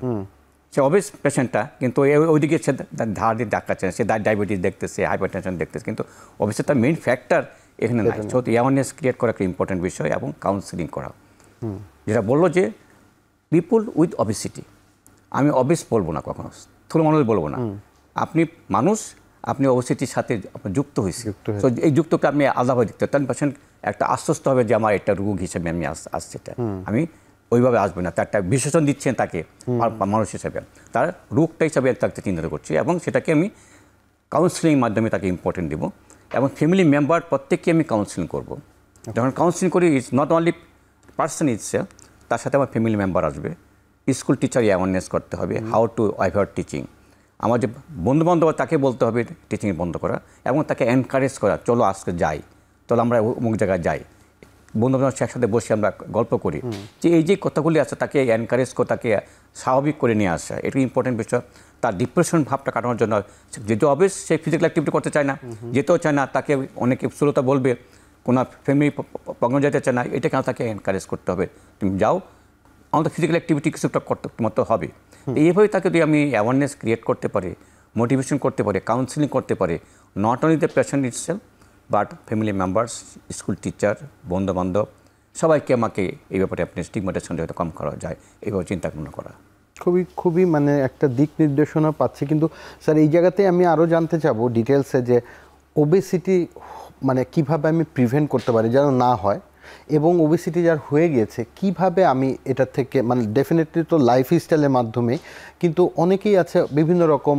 সে ওবেস পেশেন্টটা কিন্তু ওইদিকে সে ধার দিয়ে ডাক্তার, সে ডায়াবেটিস দেখতেছে, হাইপার টেনশন দেখতেছে, কিন্তু ওবেসিটি মেইন ফ্যাক্টর এখানে নাই। সো অ্যাওয়ারনেস ক্রিয়েট করা একটা ইম্পর্টেন্ট বিষয়, এবং কাউন্সিলিং করা। যেটা বললো যে পিপুল উইথ ওবেসিটি, আমি অবেস বলবো না, কখনো স্থূল মানুষ বলবো না, আপনি মানুষ, আপনি ওবেসিটির সাথে যুক্ত হয়েছে। তো এই যুক্তকে আপনি আলাদাভাবে দেখতে হবে, পেশেন্ট একটা আশ্বস্ত হবে যে আমার একটা রোগ হিসেবে আমি আসছি, এটা আমি ওইভাবে আসবে না, তার একটা বিশেষণ দিচ্ছেন তাকে মানুষ হিসেবে, তার রোগটা হিসাবে তাকে চিন্তা করছি, এবং সেটাকে আমি কাউন্সিলিংয়ের মাধ্যমে তাকে ইম্পর্টেন্ট দেবো। এবং ফ্যামিলি মেম্বার প্রত্যেককে আমি কাউন্সিলিং করব। যখন কাউন্সিলিং করি, it's not only person itself, তার সাথে আমার ফ্যামিলি মেম্বার আসবে। স্কুল টিচার অ্যাওয়ারনেস করতে হবে, হাউ টু অ্যাভয়েড টিচিং। আমার যে বন্ধুবান্ধব তাকে বলতে হবে টিচিং বন্ধ করা, এবং তাকে এনকারেজ করা, চলো আজকে যাই, চলো আমরা অমুক জায়গায় যাই, বন্ধুবান্ধব একসাথে বসে আমরা গল্প করি, যে এই যে কথাগুলি আছে তাকে এনকারেজ করে, তাকে স্বাভাবিক করে নিয়ে আসা, এটা ইম্পর্টেন্ট বিষয়। তার ডিপ্রেশন ভাবটা কাটানোর জন্য, যেহেতু অবশ্যই সে ফিজিক্যাল অ্যাক্টিভিটি করতে চায় না, যেতেও চায় না, তাকে অনেকে স্থূলতা বলবে, কোনো ফ্যামিলি প্রোগ্রাম যেতে চায় না, এটা কেন তাকে এনকারেজ করতে হবে, তুমি যাও, আমাদের ফিজিক্যাল অ্যাক্টিভিটি কিছুটা করতে মতো হবে। এইভাবে তাকে যদি আমি অ্যাওয়ারনেস ক্রিয়েট করতে পারি, মোটিভেশন করতে পারি, কাউন্সিলিং করতে পারি, not only the patient itself but family members, school teacher, বন্ধুবান্ধব, সবাইকে আমাকে এই ব্যাপারে আপনি স্টিগমেটাইজেশন যাতে কম করা যায় এইভাবে চিন্তা ভাবনা করা। খুবই মানে একটা দিক নির্দেশনা পাচ্ছি। কিন্তু স্যার এই জায়গাতে আমি আরও জানতে চাবো ডিটেলসে যে ওবেসিটি মানে কিভাবে আমি প্রিভেন্ট করতে পারি যেন না হয়, এবং ওবেসিটি যার হয়ে গিয়েছে কিভাবে আমি এটা থেকে, মানে ডেফিনেটলি তো লাইফস্টাইলের মাধ্যমে, কিন্তু অনেকেই আছে বিভিন্ন রকম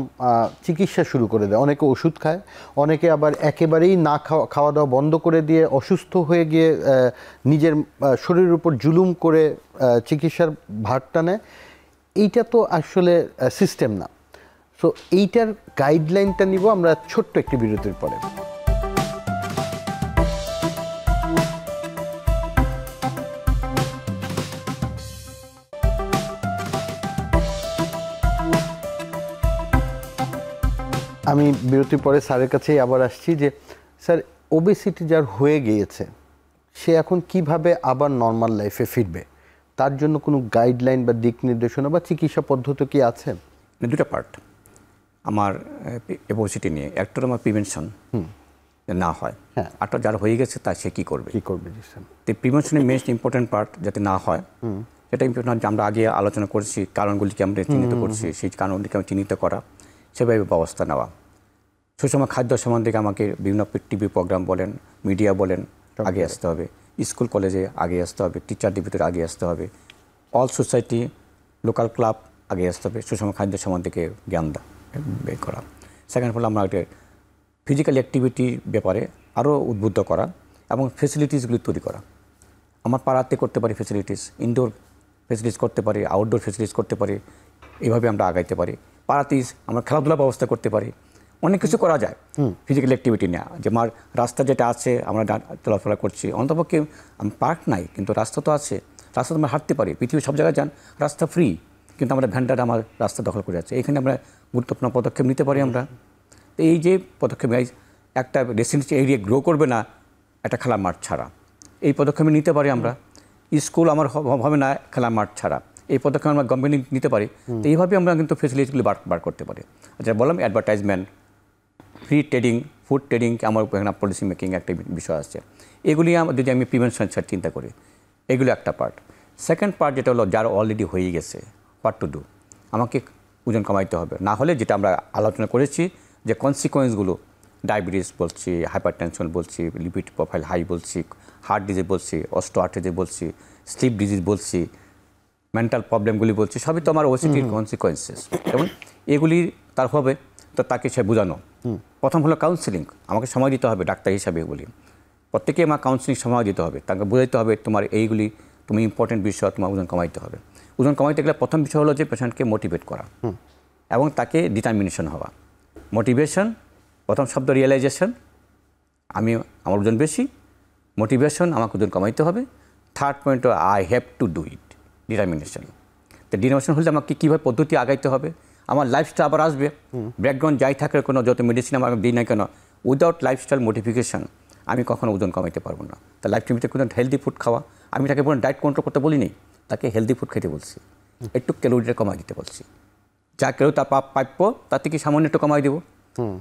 চিকিৎসা শুরু করে দেয়, অনেকে ওষুধ খায়, অনেকে আবার একেবারেই না খাওয়া দাওয়া বন্ধ করে দিয়ে অসুস্থ হয়ে গিয়ে নিজের শরীরের উপর জুলুম করে চিকিৎসার ভারটা নেয়। এইটা তো আসলে সিস্টেম না। সো এইটার গাইডলাইনটা নিব আমরা ছোট্ট একটি বিরতির পরে। আমি বিরতির পরে স্যারের কাছেই আবার আসছি যে স্যার ওবেসিটি যার হয়ে গিয়েছে সে এখন কিভাবে আবার নর্মাল লাইফে ফিরবে, তার জন্য কোনো গাইডলাইন বা দিক নির্দেশনা বা চিকিৎসা পদ্ধতি কি আছে? দুটো পার্ট আমার ওবেসিটি নিয়ে, একটা আমার প্রিভেনশন না হয়, আরটা যার হয়ে গেছে তা সে কী করবে তো প্রিভেনশনের মোস্ট ইম্পর্টেন্ট পার্ট যাতে না হয়, সেটা ইম্পর্টেন্ট। আমরা আগে আলোচনা করছি কারণগুলিকে আমরা চিহ্নিত করছি, সেই কারণগুলিকে আমরা চিহ্নিত করা, সেভাবে ব্যবস্থা নেওয়া। সুষম খাদ্য সম্বন্ধে আমাকে বিভিন্ন টিভি প্রোগ্রাম বলেন, মিডিয়া বলেন, আগে আসতে হবে, স্কুল কলেজে আগে আসতে হবে, টিচারদের ভিতরে আগে আসতে হবে, অল সোসাইটি, লোকাল ক্লাব আগে আসতে হবে, সুষম খাদ্য সম্বন্ধে জ্ঞান বের করা। সেকেন্ড হলো আমরা একটা ফিজিক্যাল অ্যাক্টিভিটির ব্যাপারে আরও উদ্বুদ্ধ করা এবং ফেসিলিটিসগুলি তৈরি করা। আমার পাড়াতে করতে পারি ফেসিলিটিস, ইনডোর ফেসিলিটিস করতে পারি, আউটডোর ফেসিলিটিস করতে পারি, এইভাবে আমরা আগাইতে পারি। পাড়াতেই আমরা খেলাধুলার ব্যবস্থা করতে পারি, অনেক কিছু করা যায় ফিজিক্যাল অ্যাক্টিভিটি নেওয়া, যে আমার রাস্তা যেটা আছে আমরা চলাফেরা করছি, অন্তপক্ষে পার্ক নাই কিন্তু রাস্তা তো আছে, রাস্তা তো আমরা হাঁটতে পারি, পৃথিবীর সব জায়গায় যান রাস্তা ফ্রি, কিন্তু আমরা ঘন্টাটা আমার রাস্তা দখল করে যাচ্ছে। এখানে আমরা গুরুত্বপূর্ণ পদক্ষেপ নিতে পারি আমরা। এই যে পদক্ষেপ, একটা রেসিডেন্সি এরিয়া গ্রো করবে না একটা খেলার মাঠ ছাড়া, এই পদক্ষেপ নিতে পারি আমরা। স্কুল আমার হবে না খেলার মাঠ ছাড়া, এই পদক্ষেপ আমরা গভর্নমেন্ট নিতে পারি। তো এইভাবে আমরা কিন্তু ফেসিলিটিগুলি বার করতে পারি। আচ্ছা, বললাম advertisement, free trading, food trading, আমার এখানে পলিসি মেকিং একটা বিষয় আছে। এগুলি যদি আমি প্রিভেনশন চিন্তা করি, এগুলো একটা পার্ট। সেকেন্ড পার্ট যেটা হলো যার অলরেডি হয়ে গেছে, হোয়াট টু ডু, আমাকে ওজন কমাইতে হবে। না হলে যেটা আমরা আলোচনা করেছি যে কনসিকোয়েন্সগুলো, ডায়াবেটিস বলছি, হাইপারটেনশন বলছি, লিপিড প্রোফাইল হাই বলছি, হার্ট ডিজিজ বলছি, অস্টিওআর্থ্রাইটিস বলছি, স্লিপ ডিজিজ বলছি, মেন্টাল প্রবলেমগুলি বলছি, সবই তো আমার ওবেসিটির কনসিকোয়েন্সেস। এবং এগুলি তার হবে তো তাকে সে বোঝানো। প্রথম হলো কাউন্সিলিং, আমাকে সময় দিতে হবে ডাক্তার হিসাবে বলি, প্রত্যেকে আমার কাউন্সিলিং সময় দিতে হবে, তাকে বোঝাইতে হবে তোমার এইগুলি তুমি ইম্পর্টেন্ট বিষয়, তোমার ওজন কমাইতে হবে। ওজন কমাইতে গেলে প্রথম বিষয় হলো যে পেশেন্টকে মোটিভেট করা এবং তাকে ডিটারমিনেশন হওয়া। মোটিভেশন, প্রথম শব্দ রিয়েলাইজেশন, আমার ওজন বেশি, মোটিভেশন আমাকে ওজন কমাইতে হবে। Third point I have to do it, determination. তো ডিটারমিনেশন হলে আমাকে কীভাবে পদ্ধতি আগাইতে হবে, আমার লাইফস্টাইল আবার আসবে, ব্যাকগ্রাউন্ড যাই থাকে কোনো যত মেডিসিন আমার দিই না কেন, উইদাউট লাইফস্টাইল মোটিফিকেশন আমি কখনো ওজন কমাইতে পারবো না। তা লাইফস্টাইলতে কোনো হেলদি ফুড খাওয়া, আমি তাকে বলুন ডায়েট কন্ট্রোল করতে বলিনি, তাকে হেলদি ফুড খেতে বলছি, একটু ক্যালোরিটা কমাই দিতে বলছি, যা ক্যালোরি তার প্রাপ্য তার থেকে সামান্য একটু কমাই দেবো।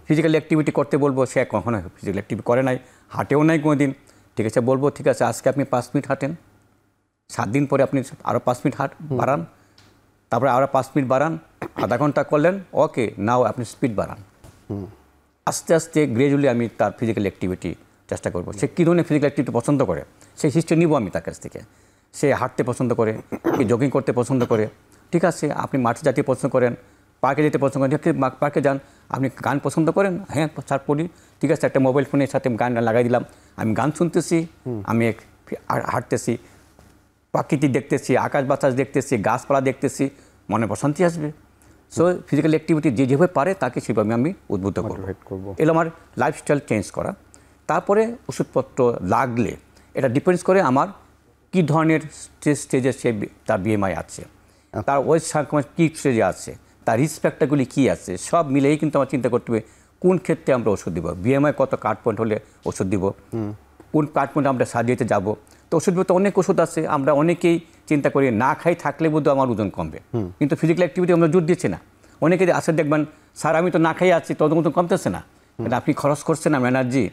ফিজিক্যাল অ্যাক্টিভিটি করতে বলবো, সে কখনো ফিজিক্যাল অ্যাক্টিভিটি করে নাই, হাঁটেও নাই কোনো দিন, ঠিক আছে বলবো ঠিক আছে আজকে আপনি 5 মিনিট হাঁটেন, 7 দিন পরে আপনি আরও 5 মিনিট বাড়ান, তারপরে আরও 5 মিনিট বাড়ান, আধা ঘন্টা করলেন, ওকে নাও আপনি স্পিড বাড়ান। আস্তে আস্তে গ্রাজুয়ালি আমি তার ফিজিক্যাল অ্যাক্টিভিটি চেষ্টা করবো। সে কী ধরনের ফিজিক্যাল অ্যাক্টিভিটি পছন্দ করে সেই হিস্ট্রি নিব আমি তার কাছ থেকে। সে হাঁটতে পছন্দ করে, কি জগিং করতে পছন্দ করে, ঠিক আছে আপনি মাঠে জাতীয় পছন্দ করেন, পার্কে যেতে পছন্দ করেন, পার্কে যান, আপনি গান পছন্দ করেন, হ্যাঁ ছাড় পড়ি, ঠিক আছে একটা মোবাইল ফোনের সাথে গান লাগাই দিলাম, আমি গান শুনতেছি, আমি হাঁটতেছি, প্রাকৃতিক দেখতেছি, আকাশ বাতাস দেখতেছি, গাছপালা দেখতেছি, মনে প্রশান্তি আসবে। সো ফিজিক্যাল অ্যাক্টিভিটি যে যেভাবে পারে তাকে সেভাবে আমি উদ্বুদ্ধ করবো। এলো আমার লাইফস্টাইল চেঞ্জ করা। তারপরে ওষুধপত্র লাগলে এটা ডিপেন্ডস করে আমার কী ধরনের স্টেজে সে তার বিএমআই আছে, তার ওয়েট সার্কামফারেন্স কী স্টেজে আছে, তার রিস্ক ফ্যাক্টরগুলি কী আছে, সব মিলেই কিন্তু আমার চিন্তা করতে হবে কোন ক্ষেত্রে আমরা ওষুধ দিব, বিএমআই কত কাট পয়েন্ট হলে ওষুধ দিব, কোন কাট পয়েন্ট আমরা সার্জারিতে যাব। তো ওষুধ তো অনেক ওষুধ আছে, আমরা অনেকেই চিন্তা করি না খাই থাকলে বোধহয় আমার ওজন কমবে, কিন্তু ফিজিক্যাল অ্যাক্টিভিটি আমরা জোর দিচ্ছি না। অনেকে আসে দেখবেন স্যার আমি তো না খাই আছি, তত মতন কমতেছে না, এটা আপনি খরচ করছেন না এনার্জি,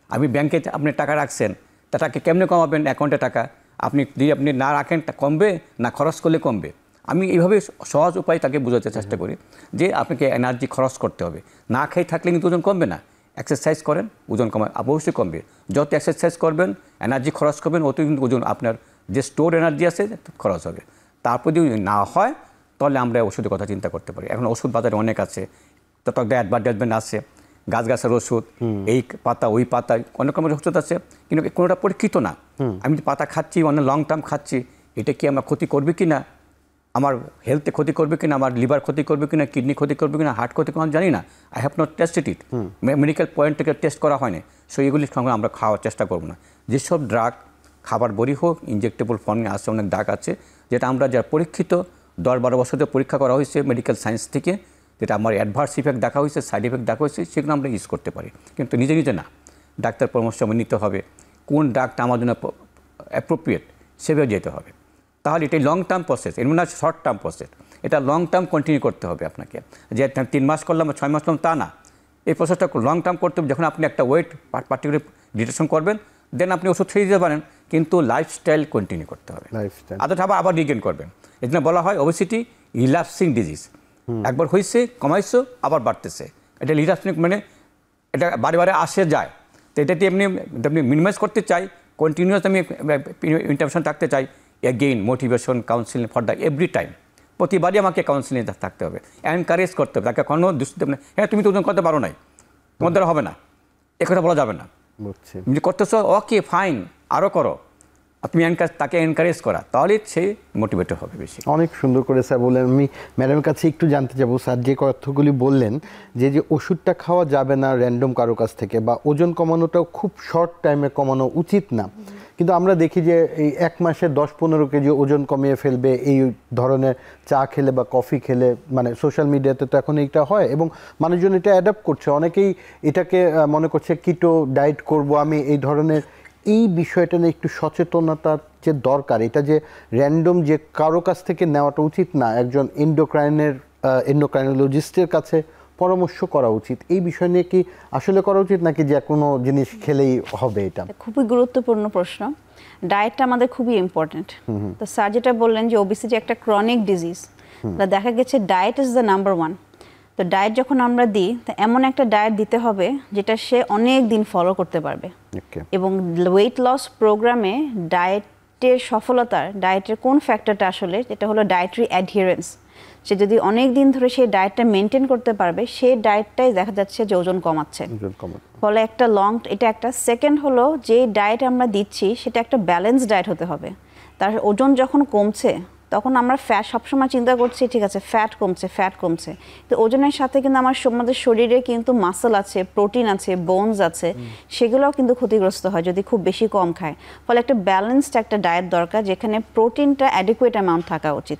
আপনি ব্যাংকে আপনি টাকা রাখছেন, টাকাকে কেমনে কমাবেন, অ্যাকাউন্টে টাকা আপনি যদি আপনি না রাখেন কমবে না খরচ করলে কমবে। আমি এইভাবে সহজ উপায় তাকে বোঝাতে চেষ্টা করি যে আপনাকে এনার্জি খরচ করতে হবে, না খাই থাকলে কিন্তু ওজন কমবে না। এক্সারসাইজ করেন, ওজন কমায় অবশ্যই কমবে, যত এক্সারসাইজ করবেন এনার্জি খরচ করবেন অত কিন্তু ওজন আপনার যে স্টোর এনার্জি আছে খরচ হবে। তারপর যদি না হয় তাহলে আমরা ওষুধের কথা চিন্তা করতে পারি। এখন ওষুধ বাজারে অনেক আছে, তত একটা অ্যাডভার্টাইজমেন্ট আছে, গাছের ওষুধ, এই পাতা ওই পাতা, অনেক রকমের ওষুধ আছে, কিন্তু কোনোটা পরীক্ষিত না। আমি যে পাতা খাচ্ছি অনেক লং টার্ম খাচ্ছি, এটা কি আমার ক্ষতি করবে কি না, আমার হেলথে ক্ষতি করবে কিনা, আমার লিভার ক্ষতি করবে কিনা, কিডনি ক্ষতি করবে কিনা, হার্ট ক্ষতি করবে জানি না, I have not tested it, medical point থেকে টেস্ট করা হয়নি। সো এগুলির সঙ্গে আমরা খাওয়ার চেষ্টা করবো না। যেসব ড্রাগ খাবার বড়ি হোক, ইনজেক্টেবল ফর্মে আছে, অনেক ড্রাগ আছে যেটা আমরা যারা পরীক্ষিত 10-12 বছরে পরীক্ষা করা হয়েছে মেডিকেল সায়েন্স থেকে, যেটা আমার অ্যাডভার্স ইফেক্ট দেখা হয়েছে, সাইড ইফেক্ট দেখা হয়েছে, সেগুলো আমরা ইউজ করতে পারি, কিন্তু নিজে নিজে না, ডাক্তার পরামর্শ নিতে হবে, কোন ড্রাগটা আমার জন্য অ্যাপ্রোপ্রিয়েট সেভাবে যেতে হবে। তাহলে এটাই লং টার্ম প্রসেস, এর মানে শর্ট টার্ম প্রসেস, এটা লং টার্ম কন্টিনিউ করতে হবে আপনাকে, যে 3 মাস করলাম বা 6 মাস করলাম তা না, এই প্রসেসটা লং টার্ম করতে হবে। যখন আপনি একটা ওয়েট পার্টিকুলার ডিটেকশন করবেন দেন আপনি ওষুধ ছেড়ে দিতে পারেন, কিন্তু লাইফস্টাইল কন্টিনিউ করতে হবে, আবার রিগেন করবেন। এই জন্য বলা হয় ওবেসিটি রিল্যাপসিং ডিজিজ, একবার হয়েছে কমাইছো আবার বাড়তেছে, এটা রিল্যাপসিং মানে এটা বারে বারে আসে যায়। তো এটাতে এমনি মিনিমাইজ করতে চাই, কন্টিনিউয়াস আমি ইন্টারভেনশন থাকতে চাই, again motivation counselling for the every time, প্রতিবারই আমাকে কাউন্সিলিং থাকতে হবে, এনকারেজ করতে হবে, তাকে কোনো দৃষ্টি দেবে না হ্যাঁ তুমি তো ওজন করতে পারো নাই, তোমার দ্বারা হবে না, এ কথা বলা যাবে না। তুমি করতেছো ওকে ফাইন, আরও করো, আপনি তাকে এনকারেজ করা, তাহলে সে মোটিভেটেড হবে বেশি। অনেক সুন্দর করে স্যার বললেন। আমি ম্যাডামের কাছে একটু জানতে যাবো স্যার, যে কথাগুলি বললেন যে ওষুধটা খাওয়া যাবে না র্যান্ডম কারো কাছ থেকে, বা ওজন কমানোটাও খুব শর্ট টাইমে কমানো উচিত না, কিন্তু আমরা দেখি যে এই 1 মাসে 10-15 কেজি ওজন কমিয়ে ফেলবে এই ধরনের চা খেলে বা কফি খেলে, মানে সোশ্যাল মিডিয়াতে তো এখন এইটা হয় এবং মানুষজন এটা অ্যাডাপ্ট করছে, অনেকেই এটাকে মনে করছে কিটো ডায়েট করব আমি, এই ধরনের। এই বিষয়টা নিয়ে একটু সচেতনতার যে দরকার, এটা যে র্যান্ডম যে কারো কাছ থেকে নেওয়াটা উচিত না, একজন এন্ডোক্রাইনোলজিস্টের কাছে পরামর্শ করা উচিত, এই বিষয় নিয়ে কি আসলে করা উচিত নাকি যে কোনো জিনিস খেলেই হবে? এটা খুবই গুরুত্বপূর্ণ প্রশ্ন। ডায়েটটা আমাদের খুবই ইম্পর্টেন্ট। তো স্যার যেটা বললেন যে ওবেসিটি একটা ক্রনিক ডিজিজ, দেখা গেছে ডায়েট ইজ দ্য নাম্বার 1। তো ডায়েট যখন আমরা দিই, তো এমন একটা ডায়েট দিতে হবে যেটা সে অনেক দিন ফলো করতে পারবে। এবং ওয়েট লস প্রোগ্রামে ডায়েটের সফলতার, ডায়েটের কোন ফ্যাক্টরটা আসলে, যেটা হলো ডায়েটারি অ্যাডহিয়ারেন্স। সে যদি অনেক দিন ধরে সেই ডায়েটটা মেনটেন করতে পারবে, সেই ডায়েটটাই দেখা যাচ্ছে যে ওজন কমাচ্ছে। ফলে একটা এটা একটা। সেকেন্ড হলো যে ডায়েট আমরা দিচ্ছি সেটা একটা ব্যালেন্স ডায়েট হতে হবে। তার ওজন যখন কমছে তখন আমরা সবসময় চিন্তা করছি ঠিক আছে ফ্যাট কমছে, তো ওজনের সাথে কিন্তু আমাদের শরীরে কিন্তু মাসল আছে, প্রোটিন আছে, বোনস আছে, সেগুলোও কিন্তু ক্ষতিগ্রস্ত হয় যদি খুব বেশি কম খায়। ফলে একটা ব্যালেন্সড একটা ডায়েট দরকার, যেখানে প্রোটিনটা অ্যাডিকুয়েট অ্যামাউন্ট থাকা উচিত।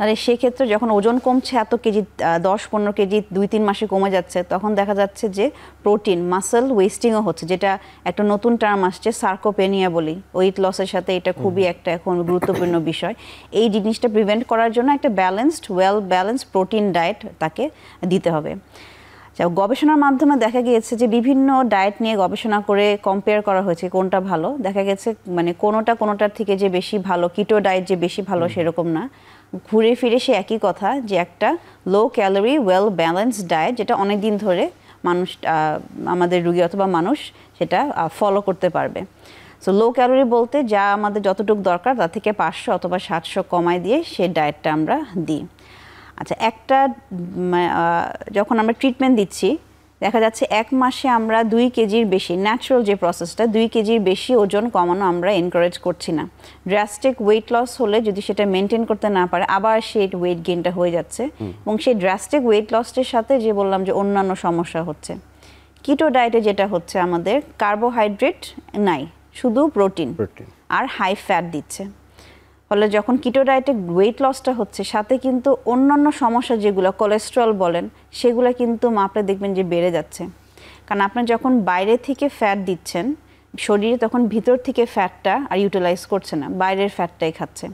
তাহলে সেক্ষেত্রে যখন ওজন কমছে, এত কেজি 10-15 কেজি 2-3 মাসে কমে যাচ্ছে, তখন দেখা যাচ্ছে যে প্রোটিন মাসল ওয়েস্টিংও হচ্ছে, যেটা একটা নতুন টার্ম আসছে সার্কোপেনিয়া বলি। ওয়েট লসের সাথে এটা খুবই একটা এখন গুরুত্বপূর্ণ বিষয়। এই জিনিসটা প্রিভেন্ট করার জন্য একটা ব্যালেন্সড প্রোটিন ডায়েট তাকে দিতে হবে। গবেষণার মাধ্যমে দেখা গিয়েছে যে বিভিন্ন ডায়েট নিয়ে গবেষণা করে কম্পেয়ার করা হয়েছে কোনটা ভালো। দেখা গেছে মানে কোনোটার থেকে যে বেশি ভালো, কিটো ডায়েট যে বেশি ভালো সেরকম না। ঘুরে ফিরে সে একই কথা যে একটা low calorie well balanced diet, যেটা অনেক দিন ধরে আমাদের রুগী অথবা মানুষ সেটা ফলো করতে পারবে। সো লো ক্যালোরি বলতে যা আমাদের যতটুকু দরকার তার থেকে 500 অথবা 700 কমায় দিয়ে সেই ডায়েটটা আমরা দিই। আচ্ছা, যখন আমরা ট্রিটমেন্ট দিচ্ছি, দেখা যাচ্ছে 1 মাসে আমরা 2 কেজির বেশি, ন্যাচারাল যে প্রসেসটা 2 কেজির বেশি ওজন কমানো আমরা এনকারেজ করছি না। ড্রাস্টিক ওয়েট লস হলে যদি সেটা মেনটেন করতে না পারে, আবার সেই ওয়েট গেইনটা হয়ে যাচ্ছে, এবং সেই ড্রাস্টিক ওয়েট লসের সাথে যে বললাম যে অন্যান্য সমস্যা হচ্ছে। কিটো ডায়েটে যেটা হচ্ছে, আমাদের কার্বোহাইড্রেট নাই, শুধু প্রোটিন আর হাই ফ্যাট দিচ্ছে। ফলে যখন কিটো ডায়েটে ওয়েট লসটা হচ্ছে, সাথে কিন্তু অন্যান্য সমস্যা যেগুলো কোলেস্ট্রল বলেন, সেগুলো কিন্তু মাপলে দেখবেন যে বেড়ে যাচ্ছে। কারণ আপনি যখন বাইরে থেকে ফ্যাট দিচ্ছেন শরীরে, তখন ভিতর থেকে ফ্যাটটা আর ইউটিলাইজ করছে না, বাইরের ফ্যাটটাই খাচ্ছে।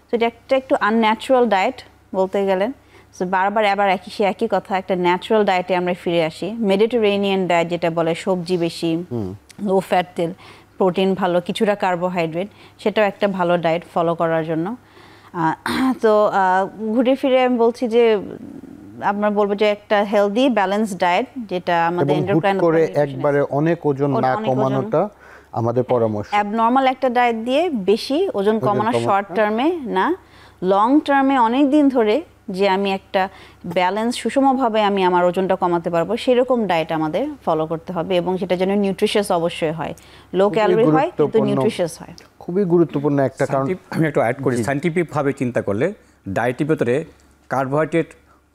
তো এটা একটু আনন্যাচারাল ডায়েট বলতে গেলেন। সো বারবার আবার একই কথা, একটা ন্যাচারাল ডায়েটে আমরা ফিরে আসি। মেডিটেরেনিয়ান ডায়েট যেটা বলে, সবজি বেশি, লো ফ্যাট তেল, প্রোটিন ভালো, কিছুটা কার্বোহাইড্রেট, সেটাও একটা ভালো ডায়েট ফলো করার জন্য। তো ঘুরে ফিরে আমি বলছি যে আমরা বলবো যে একটা হেলদি ব্যালেন্স ডায়েট, যেটা আমাদের এন্ডোক্রাইন করে একবারে অনেক ওজন না কমানোটা আমাদের পরামর্শ। অ্যাবনর্মাল একটা ডায়েট দিয়ে বেশি ওজন কমানো শর্ট টার্মে না, লং টার্মে অনেক দিন ধরে যে আমি একটা ব্যালেন্স সুষমভাবে আমি আমার ওজনটা কমাতে পারবো, সেরকম ডায়েট আমাদের ফলো করতে হবে, এবং সেটা যেন নিউট্রিশিয়াস অবশ্যই হয়, লো ক্যালোরি হয় কিন্তু নিউট্রিশিয়াস হয়। খুবই গুরুত্বপূর্ণ একটা কারণ। আমি একটু অ্যাড করি, সায়েন্টিফিকভাবে চিন্তা করলে ডায়েটের ভেতরে কার্বোহাইড্রেট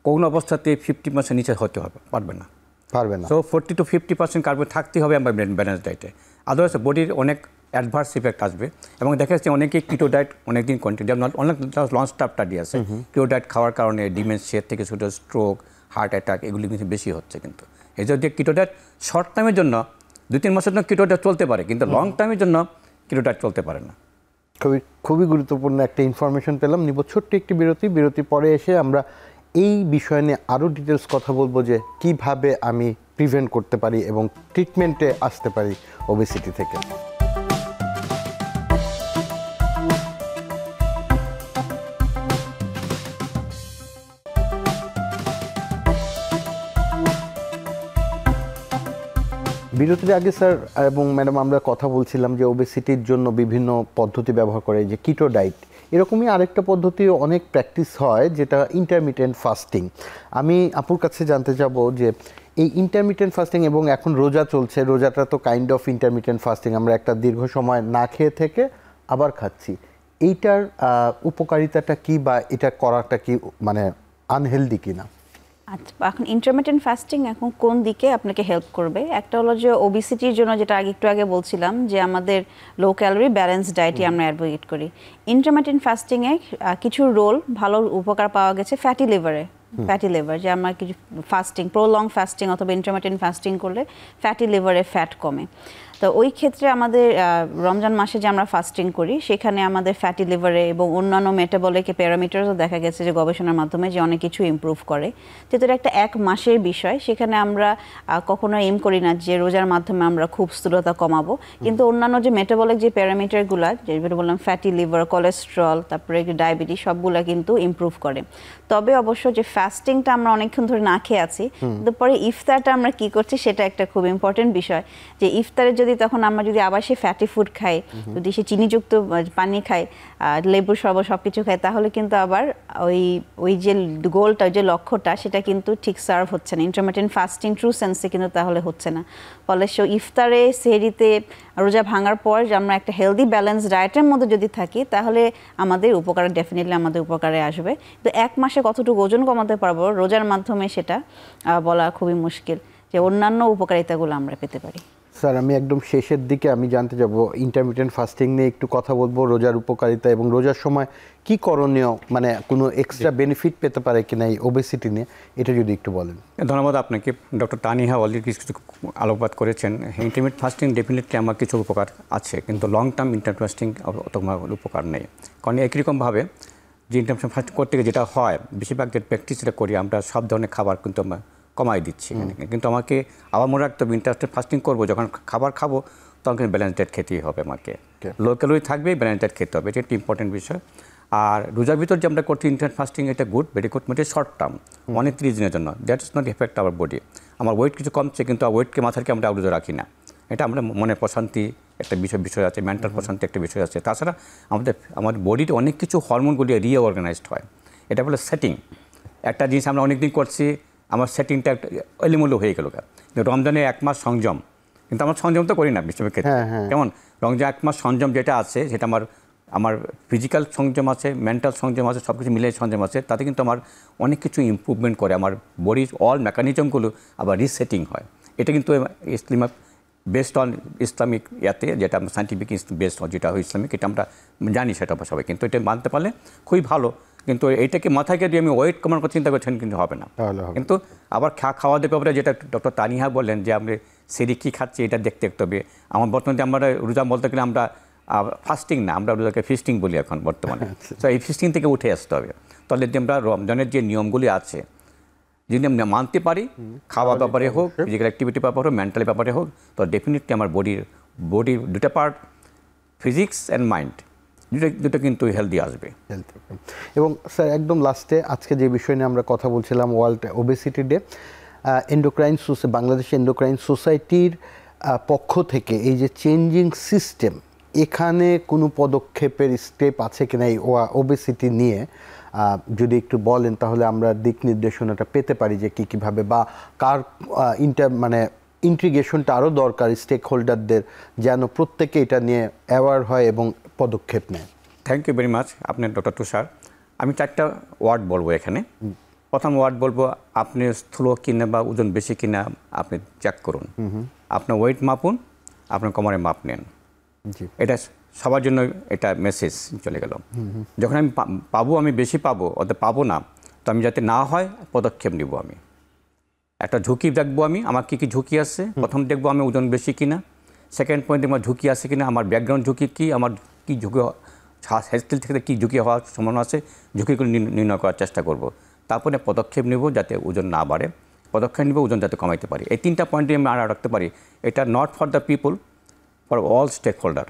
কোন অবস্থাতে 50% নিচে হতে পারবে না। সো 40 to 50% কার্বোহাইড্রেট থাকতে হবে আমার ব্যালেন্স ডায়েটে, আদারওয়াইজ বডির অনেক অ্যাডভার্স ইফেক্ট আসবে। এবং দেখা যাচ্ছে অনেকে কিটো ডায়েট অনেকদিন কন্টিনিউ, অনেক লঞ্চ স্টাফ স্টাডি আছে, কিটো ডায়েট খাওয়ার কারণে ডিমেনশিয়া থেকে শুরু স্ট্রোক, হার্ট অ্যাটাক এগুলি কিন্তু বেশি হচ্ছে। কিন্তু এই যে কিটো ডায়েট শর্ট টাইমের জন্য 2-3 মাসের জন্য কিটো ডায়েট চলতে পারে, কিন্তু লং টাইমের জন্য কিটো ডায়েট চলতে পারে না। খুবই গুরুত্বপূর্ণ একটা ইনফরমেশন পেলাম। নিব ছোট্ট একটি বিরতি পরে এসে আমরা এই বিষয় নিয়ে আরও ডিটেলস কথা বলবো, যে কিভাবে আমি প্রিভেন্ট করতে পারি এবং ট্রিটমেন্টে আসতে পারি ওবেসিটি থেকে। বিরতির আগে স্যার এবং ম্যাডাম আমরা কথা বলছিলাম যে ওবেসিটির জন্য বিভিন্ন পদ্ধতি ব্যবহার করে, যে কিটো ডায়েট, এরকমই আরেকটা পদ্ধতিও অনেক প্র্যাকটিস হয়, যেটা ইন্টারমিটেন্ট ফাস্টিং। আমি আপুর কাছে জানতে যাব যে এই ইন্টারমিটেন্ট ফাস্টিং, এবং এখন রোজা চলছে, রোজাটা তো কাইন্ড অফ ইন্টারমিটেন্ট ফাস্টিং, আমরা একটা দীর্ঘ সময় না খেয়ে থেকে আবার খাচ্ছি, এইটার উপকারিতাটা কি বা এটা করাটা কি মানে আনহেলদি কিনা? আচ্ছা, এখন ইন্টারমিটেন্ট ফাস্টিং এখন কোন দিকে আপনাকে হেল্প করবে? একটা হলো যে ওবিসিটির জন্য, যেটা একটু আগে বলছিলাম, যে আমাদের লো ক্যালোরি ব্যালেন্স ডায়েটই আমরা অ্যাডভোকেট করি। ইন্টারমিটেন্ট ফাস্টিংয়ে কিছু রোল ভালো উপকার পাওয়া গেছে ফ্যাটি লিভারে। ফ্যাটি লিভার, যে আমরা কিছু ফাস্টিং, প্রলং ফাস্টিং অথবা ইন্টারমিটেন্ট ফাস্টিং করলে ফ্যাটি লিভারে ফ্যাট কমে। তো ওই ক্ষেত্রে আমাদের রমজান মাসে যে আমরা ফাস্টিং করি সেখানে আমাদের ফ্যাটি লিভারে এবং অন্যান্য মেটাবলিক প্যারামিটারসও দেখা গেছে যে গবেষণার মাধ্যমে যে অনেক কিছু ইমপ্রুভ করে। যেহেতু এটা একটা 1 মাসের বিষয়, সেখানে আমরা কখনো এম করি না যে রোজার মাধ্যমে আমরা খুব স্থূলতা কমাবো, কিন্তু অন্যান্য যে মেটাবলিক যে প্যারামিটারগুলো, যেগুলো বললাম ফ্যাটি লিভার, কোলেস্ট্রল, তারপরে ডায়াবেটিস, সবগুলো কিন্তু ইমপ্রুভ করে। তবে অবশ্য যে ফাস্টিংটা আমরা অনেকক্ষণ ধরে না খেয়ে আছি, কিন্তু পরে ইফতারটা আমরা কি করছি সেটা একটা খুব ইম্পর্টেন্ট বিষয়। যে ইফতারে যদি তখন আমরা যদি আবার সে ফ্যাটি ফুড খাই, যদি সে চিনিযুক্ত পানি খাই, লেবুর শরবত সব কিছু খাই, তাহলে কিন্তু আবার ওই যে গোলটা, যে লক্ষ্যটা, সেটা কিন্তু ঠিক সার্ভ হচ্ছে না। ইন্টারমিটেন্ট ফাস্টিং ট্রু সেন্সে কিন্তু তাহলে হচ্ছে না। ফলে ইফতারে, সেহরিতে, রোজা ভাঙার পর যে আমরা একটা হেলদি ব্যালেন্স ডায়েটের মধ্যে যদি থাকি, তাহলে আমাদের উপকারে, ডেফিনেটলি আমাদের উপকারে আসবে। তো 1 মাসে কতটুকু ওজন কমাতে পারবো রোজার মাধ্যমে, সেটা বলা খুবই মুশকিল, যে অন্যান্য উপকারিতাগুলো আমরা পেতে পারি। স্যার, আমি একদম শেষের দিকে আমি জানতে যাব, ইন্টারমিটেন্ট ফাস্টিং নিয়ে একটু কথা বলবো, রোজার উপকারিতা এবং রোজার সময় কি করণীয়, মানে কোনো এক্সট্রা বেনিফিট পেতে পারে কিনা এই ওবেসিটি নিয়ে, এটা যদি একটু বলেন। ধন্যবাদ আপনাকে। ডক্টর তানিহা অলরেডি কিছু আলোকপাত করেছেন। ইন্টারমিটেন্ট ফাস্টিং ডেফিনেটলি আমার কিছু উপকার আছে, কিন্তু লং টার্ম ইন্টারমিটেন্ট ফাস্টিং অত উপকার নেই। কারণ একইরকমভাবে যে ইন্টারমিটেন্ট ফাস্টিং করতে গিয়ে যেটা হয়, বেশিরভাগ যে প্র্যাকটিসটা করি আমরা, সব ধরনের খাবার কিন্তু আমরা কমাই দিচ্ছি। কিন্তু আমাকে আবার মনে রাখতে হবে, ইন্টারমিটেন্ট ফাস্টিং করবো যখন খাবার খাবো, তখন কিন্তু ব্যালেন্স ডায়েট খেতেই হবে আমাকে। লো ক্যালোরি থাকবে, ব্যালেন্স ডায়েট খেতে হবে, এটা একটা ইম্পর্টেন্ট বিষয়। আর রোজার ভিতর যে আমরা করছি ইন্টারমিটেন্ট ফাস্টিং, এটা গুড, ভেরি গুড, মানে শর্ট টার্ম, 29 দিনের জন্য। That is not effect our body. আমার ওয়েট কিছু কমছে, কিন্তু ওয়েটকে মাথার কি আমরা আউটডোরে রাখি না। এটা আমরা মনে প্রশান্তি একটা বিষয় আছে, মেন্টাল প্রশান্তি একটা বিষয় আছে। তাছাড়া আমাদের বডিতে অনেক কিছু হরমোনগুলি রিঅর্গানাইজড হয়। এটা বলে সেটিং। একটা জিনিস আমরা অনেক দিন করছি, আমার সেটিংটা একটা এলিমুলো হয়ে গেল। কিন্তু রমজানে 1 মাস সংযম, কিন্তু আমরা সংযম তো করি না বিশ্বব্যাপী ক্ষেত্রে। যেমন রমজান 1 মাস সংযম যেটা আছে, সেটা আমার ফিজিক্যাল সংযম আছে, মেন্টাল সংযম আছে, সব কিছু মিলে সংযম আছে। তাতে কিন্তু আমার অনেক কিছু ইম্প্রুভমেন্ট করে, আমার বডির অল মেকানিজমগুলো আবার রিসেটিং হয়। এটা কিন্তু বেসড অন ইসলামিক ইয়াতে, যেটা আমরা সাইন্টিফিক বেসড যেটা হয় ইসলামিক, এটা আমরা জানি সেটা সবাই, কিন্তু এটা মানতে পারলে খুবই ভালো। কিন্তু এইটাকে মাথায় দিয়ে আমি ওয়েট কমানোর কথা চিন্তা করছেন, কিন্তু হবে না। কিন্তু আবার খাওয়া দাওয়ার ব্যাপারে যেটা ডক্টর তানিহা বললেন, যে আমরা সেরি কী খাচ্ছি এটা দেখতে হবে। আমার বর্তমানে আমরা রোজা বলতে গেলে আমরা ফাস্টিং না, আমরা রোজাকে ফিস্টিং বলি এখন বর্তমানে। তো এই ফিস্টিং থেকে উঠে আসতে হবে। তাহলে যে আমরা রমজানের যে নিয়মগুলি আছে, যদি আমরা মানতে পারি, খাওয়া ব্যাপারে হোক, ফিজিক্যাল অ্যাক্টিভিটি ব্যাপারে হোক, মেন্টালি ব্যাপারে হোক, তো ডেফিনেটলি আমার বডির দুটো পার্ট, ফিজিক্স অ্যান্ড মাইন্ড, দুটো কিন্তু হেলদি আসবে। এবং স্যার, একদম লাস্টে আজকে যে বিষয় নিয়ে আমরা কথা বলছিলাম, world obesity day, Bangladesh endocrine সোসাইটির পক্ষ থেকে এই যে চেঞ্জিং সিস্টেম, এখানে কোনো পদক্ষেপের স্টেপ আছে কিনা এই ওবেসিটি নিয়ে, যদি একটু বলেন, তাহলে আমরা দিক নির্দেশনাটা পেতে পারি যে কীভাবে বা কার ইন্টিগ্রেশনটা আরও দরকার স্টেক হোল্ডারদের, যেন প্রত্যেকে এটা নিয়ে অ্যাওয়ার হয় এবং পদক্ষেপ নেয়। থ্যাংক ইউ ভেরি মাচ আপনার ডক্টর তুষার। আমি 4টা ওয়ার্ড বলবো এখানে। প্রথম ওয়ার্ড বলবো, আপনি স্থূল কিনা বা ওজন বেশি কিনা আপনি চেক করুন। আপনার ওয়েট মাপুন, আপনার কোমরে মাপ নেন। এটা সবার জন্য এটা মেসেজ চলে গেল। যখন আমি আমি বেশি পাবো, অর্থাৎ পাবো না, তো আমি যাতে না হয় পদক্ষেপ নিব। আমি একটা ঝুঁকি দেখবো, আমার কী ঝুঁকি আছে। প্রথম দেখবো আমি ওজন বেশি কিনা। সেকেন্ড পয়েন্ট আমার ঝুঁকি আছে কিনা, আমার ব্যাকগ্রাউন্ড ঝুঁকি কী, আমার কী ঝুঁকি, হেলথ থেকে কী ঝুঁকি হওয়ার সম্ভাবনা আছে, ঝুঁকিগুলো নির্ণয় করার চেষ্টা করব। তারপরে পদক্ষেপ নেব যাতে ওজন না বাড়ে, পদক্ষেপ নেব ওজন যাতে কমাইতে পারি। এই 3টা পয়েন্টে আমি আর রাখতে পারি। এটা not for the people, for all stakeholder.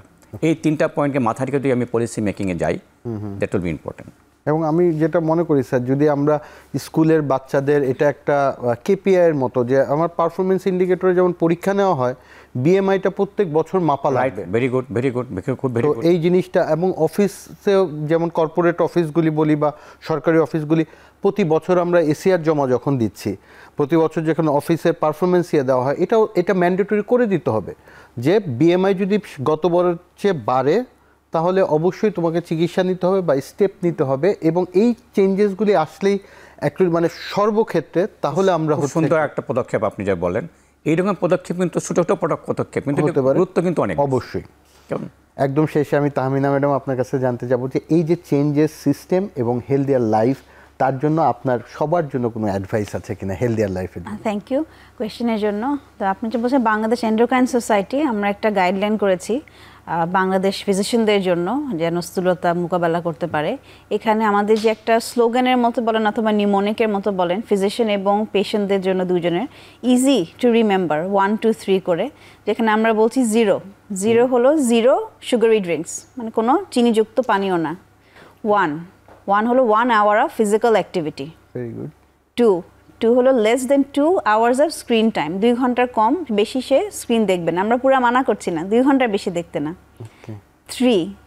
এই 3টা পয়েন্টকে মাথা রেখে যদি আমি পলিসি মেকিংয়ে যাই, দ্যাট উইল বি ইম্পর্টেন্ট। এবং আমি যেটা মনে করি স্যার, যদি আমরা স্কুলের বাচ্চাদের এটা একটা কেপিআইয়ের মতো, যে আমার পারফরমেন্স ইন্ডিকেটরে যেমন পরীক্ষা নেওয়া হয়, বিএমআইটা প্রত্যেক বছর মাপা লাগবে। ভেরি গুড, ভেরি গুড, খুব ভেরি গুড। এই জিনিসটা, এবং অফিসেও যেমন কর্পোরেট অফিসগুলি বলি বা সরকারি অফিসগুলি, প্রতি বছর আমরা এসিআর জমা যখন দিচ্ছি, প্রতি বছর যখন অফিসের পারফরমেন্স ইয়ে দেওয়া হয়, এটা ম্যান্ডেটরি করে দিতে হবে যে বিএমআই যদি গত বছরের চেয়ে বাড়ে, তাহলে অবশ্যই তোমাকে চিকিৎসা নিতে হবে বা স্টেপ নিতে হবে, এবং এই চেঞ্জেসগুলি আসলেই একটু মানে সর্বক্ষেত্রে, তাহলে আমরা খুব সুন্দর একটা পদক্ষেপ আপনি যা বলেন। এইরকম পদক্ষেপ কিন্তু ছোট ছোট পদক্ষেপ কিন্তু হতে পারে। গুরুত্ব কিন্তু অনেক। অবশ্যই। কেমন? একদম শেষে আমি তাহমিনা ম্যাডাম আপনার কাছে জানতে চাবো যে এই যে চেঞ্জেস সিস্টেম এবং হেলদিয়ার লাইফ, তার জন্য আপনার সবার জন্য কোনো অ্যাডভাইস আছে কিনা হেলদিয়ার লাইফের জন্য? থ্যাংক ইউ কোয়েশ্চেনের জন্য। তো আপনি যে বলছেন বাংলাদেশ এন্ডোক্রাইন সোসাইটি, আমরা একটা গাইডলাইন করেছি বাংলাদেশ ফিজিশিয়ানদের জন্য যেন স্থূলতা মোকাবেলা করতে পারে। এখানে আমাদের যে একটা স্লোগানের মতো বলেন অথবা নিউমোনিকের মতো বলেন, ফিজিশিয়ান এবং পেশেন্টদের জন্য দুজনের ইজি টু রিমেম্বার 1 2 3 করে, যেখানে আমরা বলছি জিরো হলো জিরো সুগারি ড্রিঙ্কস, মানে কোনো চিনিযুক্ত পানীয় না। ওয়ান হলো 1 hour of physical activity. Very good. Two হলো less than 2 hours of screen time, 2 ঘন্টার কম বেশি সে স্ক্রিন দেখবে না, আমরা পুরো মানা করছি না 2 ঘন্টার বেশি দেখতে না।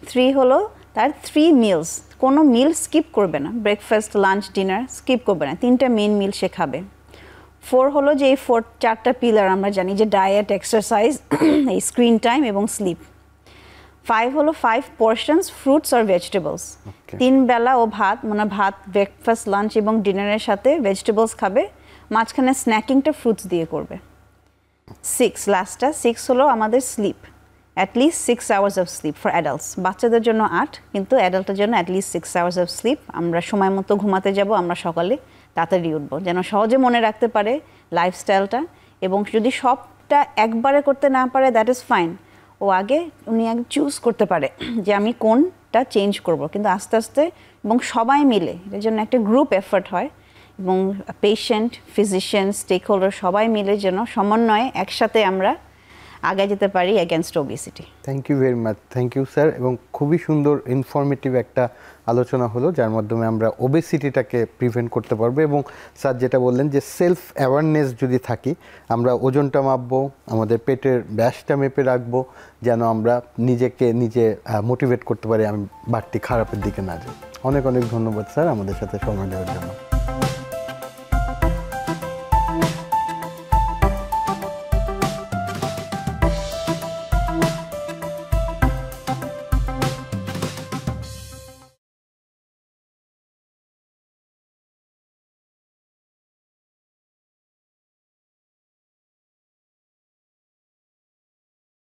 থ্রি হলো তার 3 মিলস, কোনো মিল স্কিপ করবে না, ব্রেকফাস্ট লাঞ্চ ডিনার স্কিপ করবে না, 3টা মেইন মিল সে খাবে। 4 হলো যে এই 4টা পিলার আমরা জানি যে ডায়েট, এক্সারসাইজ, এই স্ক্রিন টাইম এবং স্লিপ। 5 হলো 5 পোর্শনস ফ্রুটস অর ভেজিটেবলস, 3 বেলা ও ভাত, মানে ভাত ব্রেকফাস্ট লাঞ্চ এবং ডিনারের সাথে ভেজিটেবলস খাবে, মাঝখানে স্ন্যাকিংটা ফ্রুটস দিয়ে করবে। 6 হলো আমাদের sleep, at least 6 hours of sleep for adults. বাচ্চাদের জন্য 8, কিন্তু অ্যাডাল্টের জন্য অ্যাটলিস্ট 6 hours অফ স্লিপ। আমরা সময় মতো ঘুমাতে যাব, আমরা সকালে তাড়াতাড়ি উঠবো, যেন সহজে মনে রাখতে পারে লাইফস্টাইলটা। এবং যদি সবটা একবারে করতে না পারে, দ্যাট ইজ ফাইন, ও উনি আগে চুজ করতে পারে যে আমি কোনটা চেঞ্জ করব, কিন্তু আস্তে আস্তে এবং সবাই মিলে, এর জন্য একটা গ্রুপ এফর্ট হয়, এবং পেশেন্ট, ফিজিশিয়ান, স্টেক হোল্ডার সবাই মিলে যেন সমন্বয়ে একসাথে আমরা আগে যেতে পারি against obesity. Thank you very much. Thank you sir, এবং খুবই সুন্দর ইনফরমেটিভ একটা আলোচনা হলো, যার মাধ্যমে আমরা ওবেসিটিটাকে প্রিভেন্ট করতে পারবো। এবং স্যার যেটা বললেন যে সেলফ অ্যাওয়ারনেস যদি থাকি, আমরা ওজনটা মাপবো, আমাদের পেটের ব্যাসটা মেপে রাখবো, যেন আমরা নিজেকে নিজে মোটিভেট করতে পারি আমি বাড়তি খারাপের দিকে না যাই। অনেক অনেক ধন্যবাদ স্যার আমাদের সাথে সময় দেওয়ার জন্য।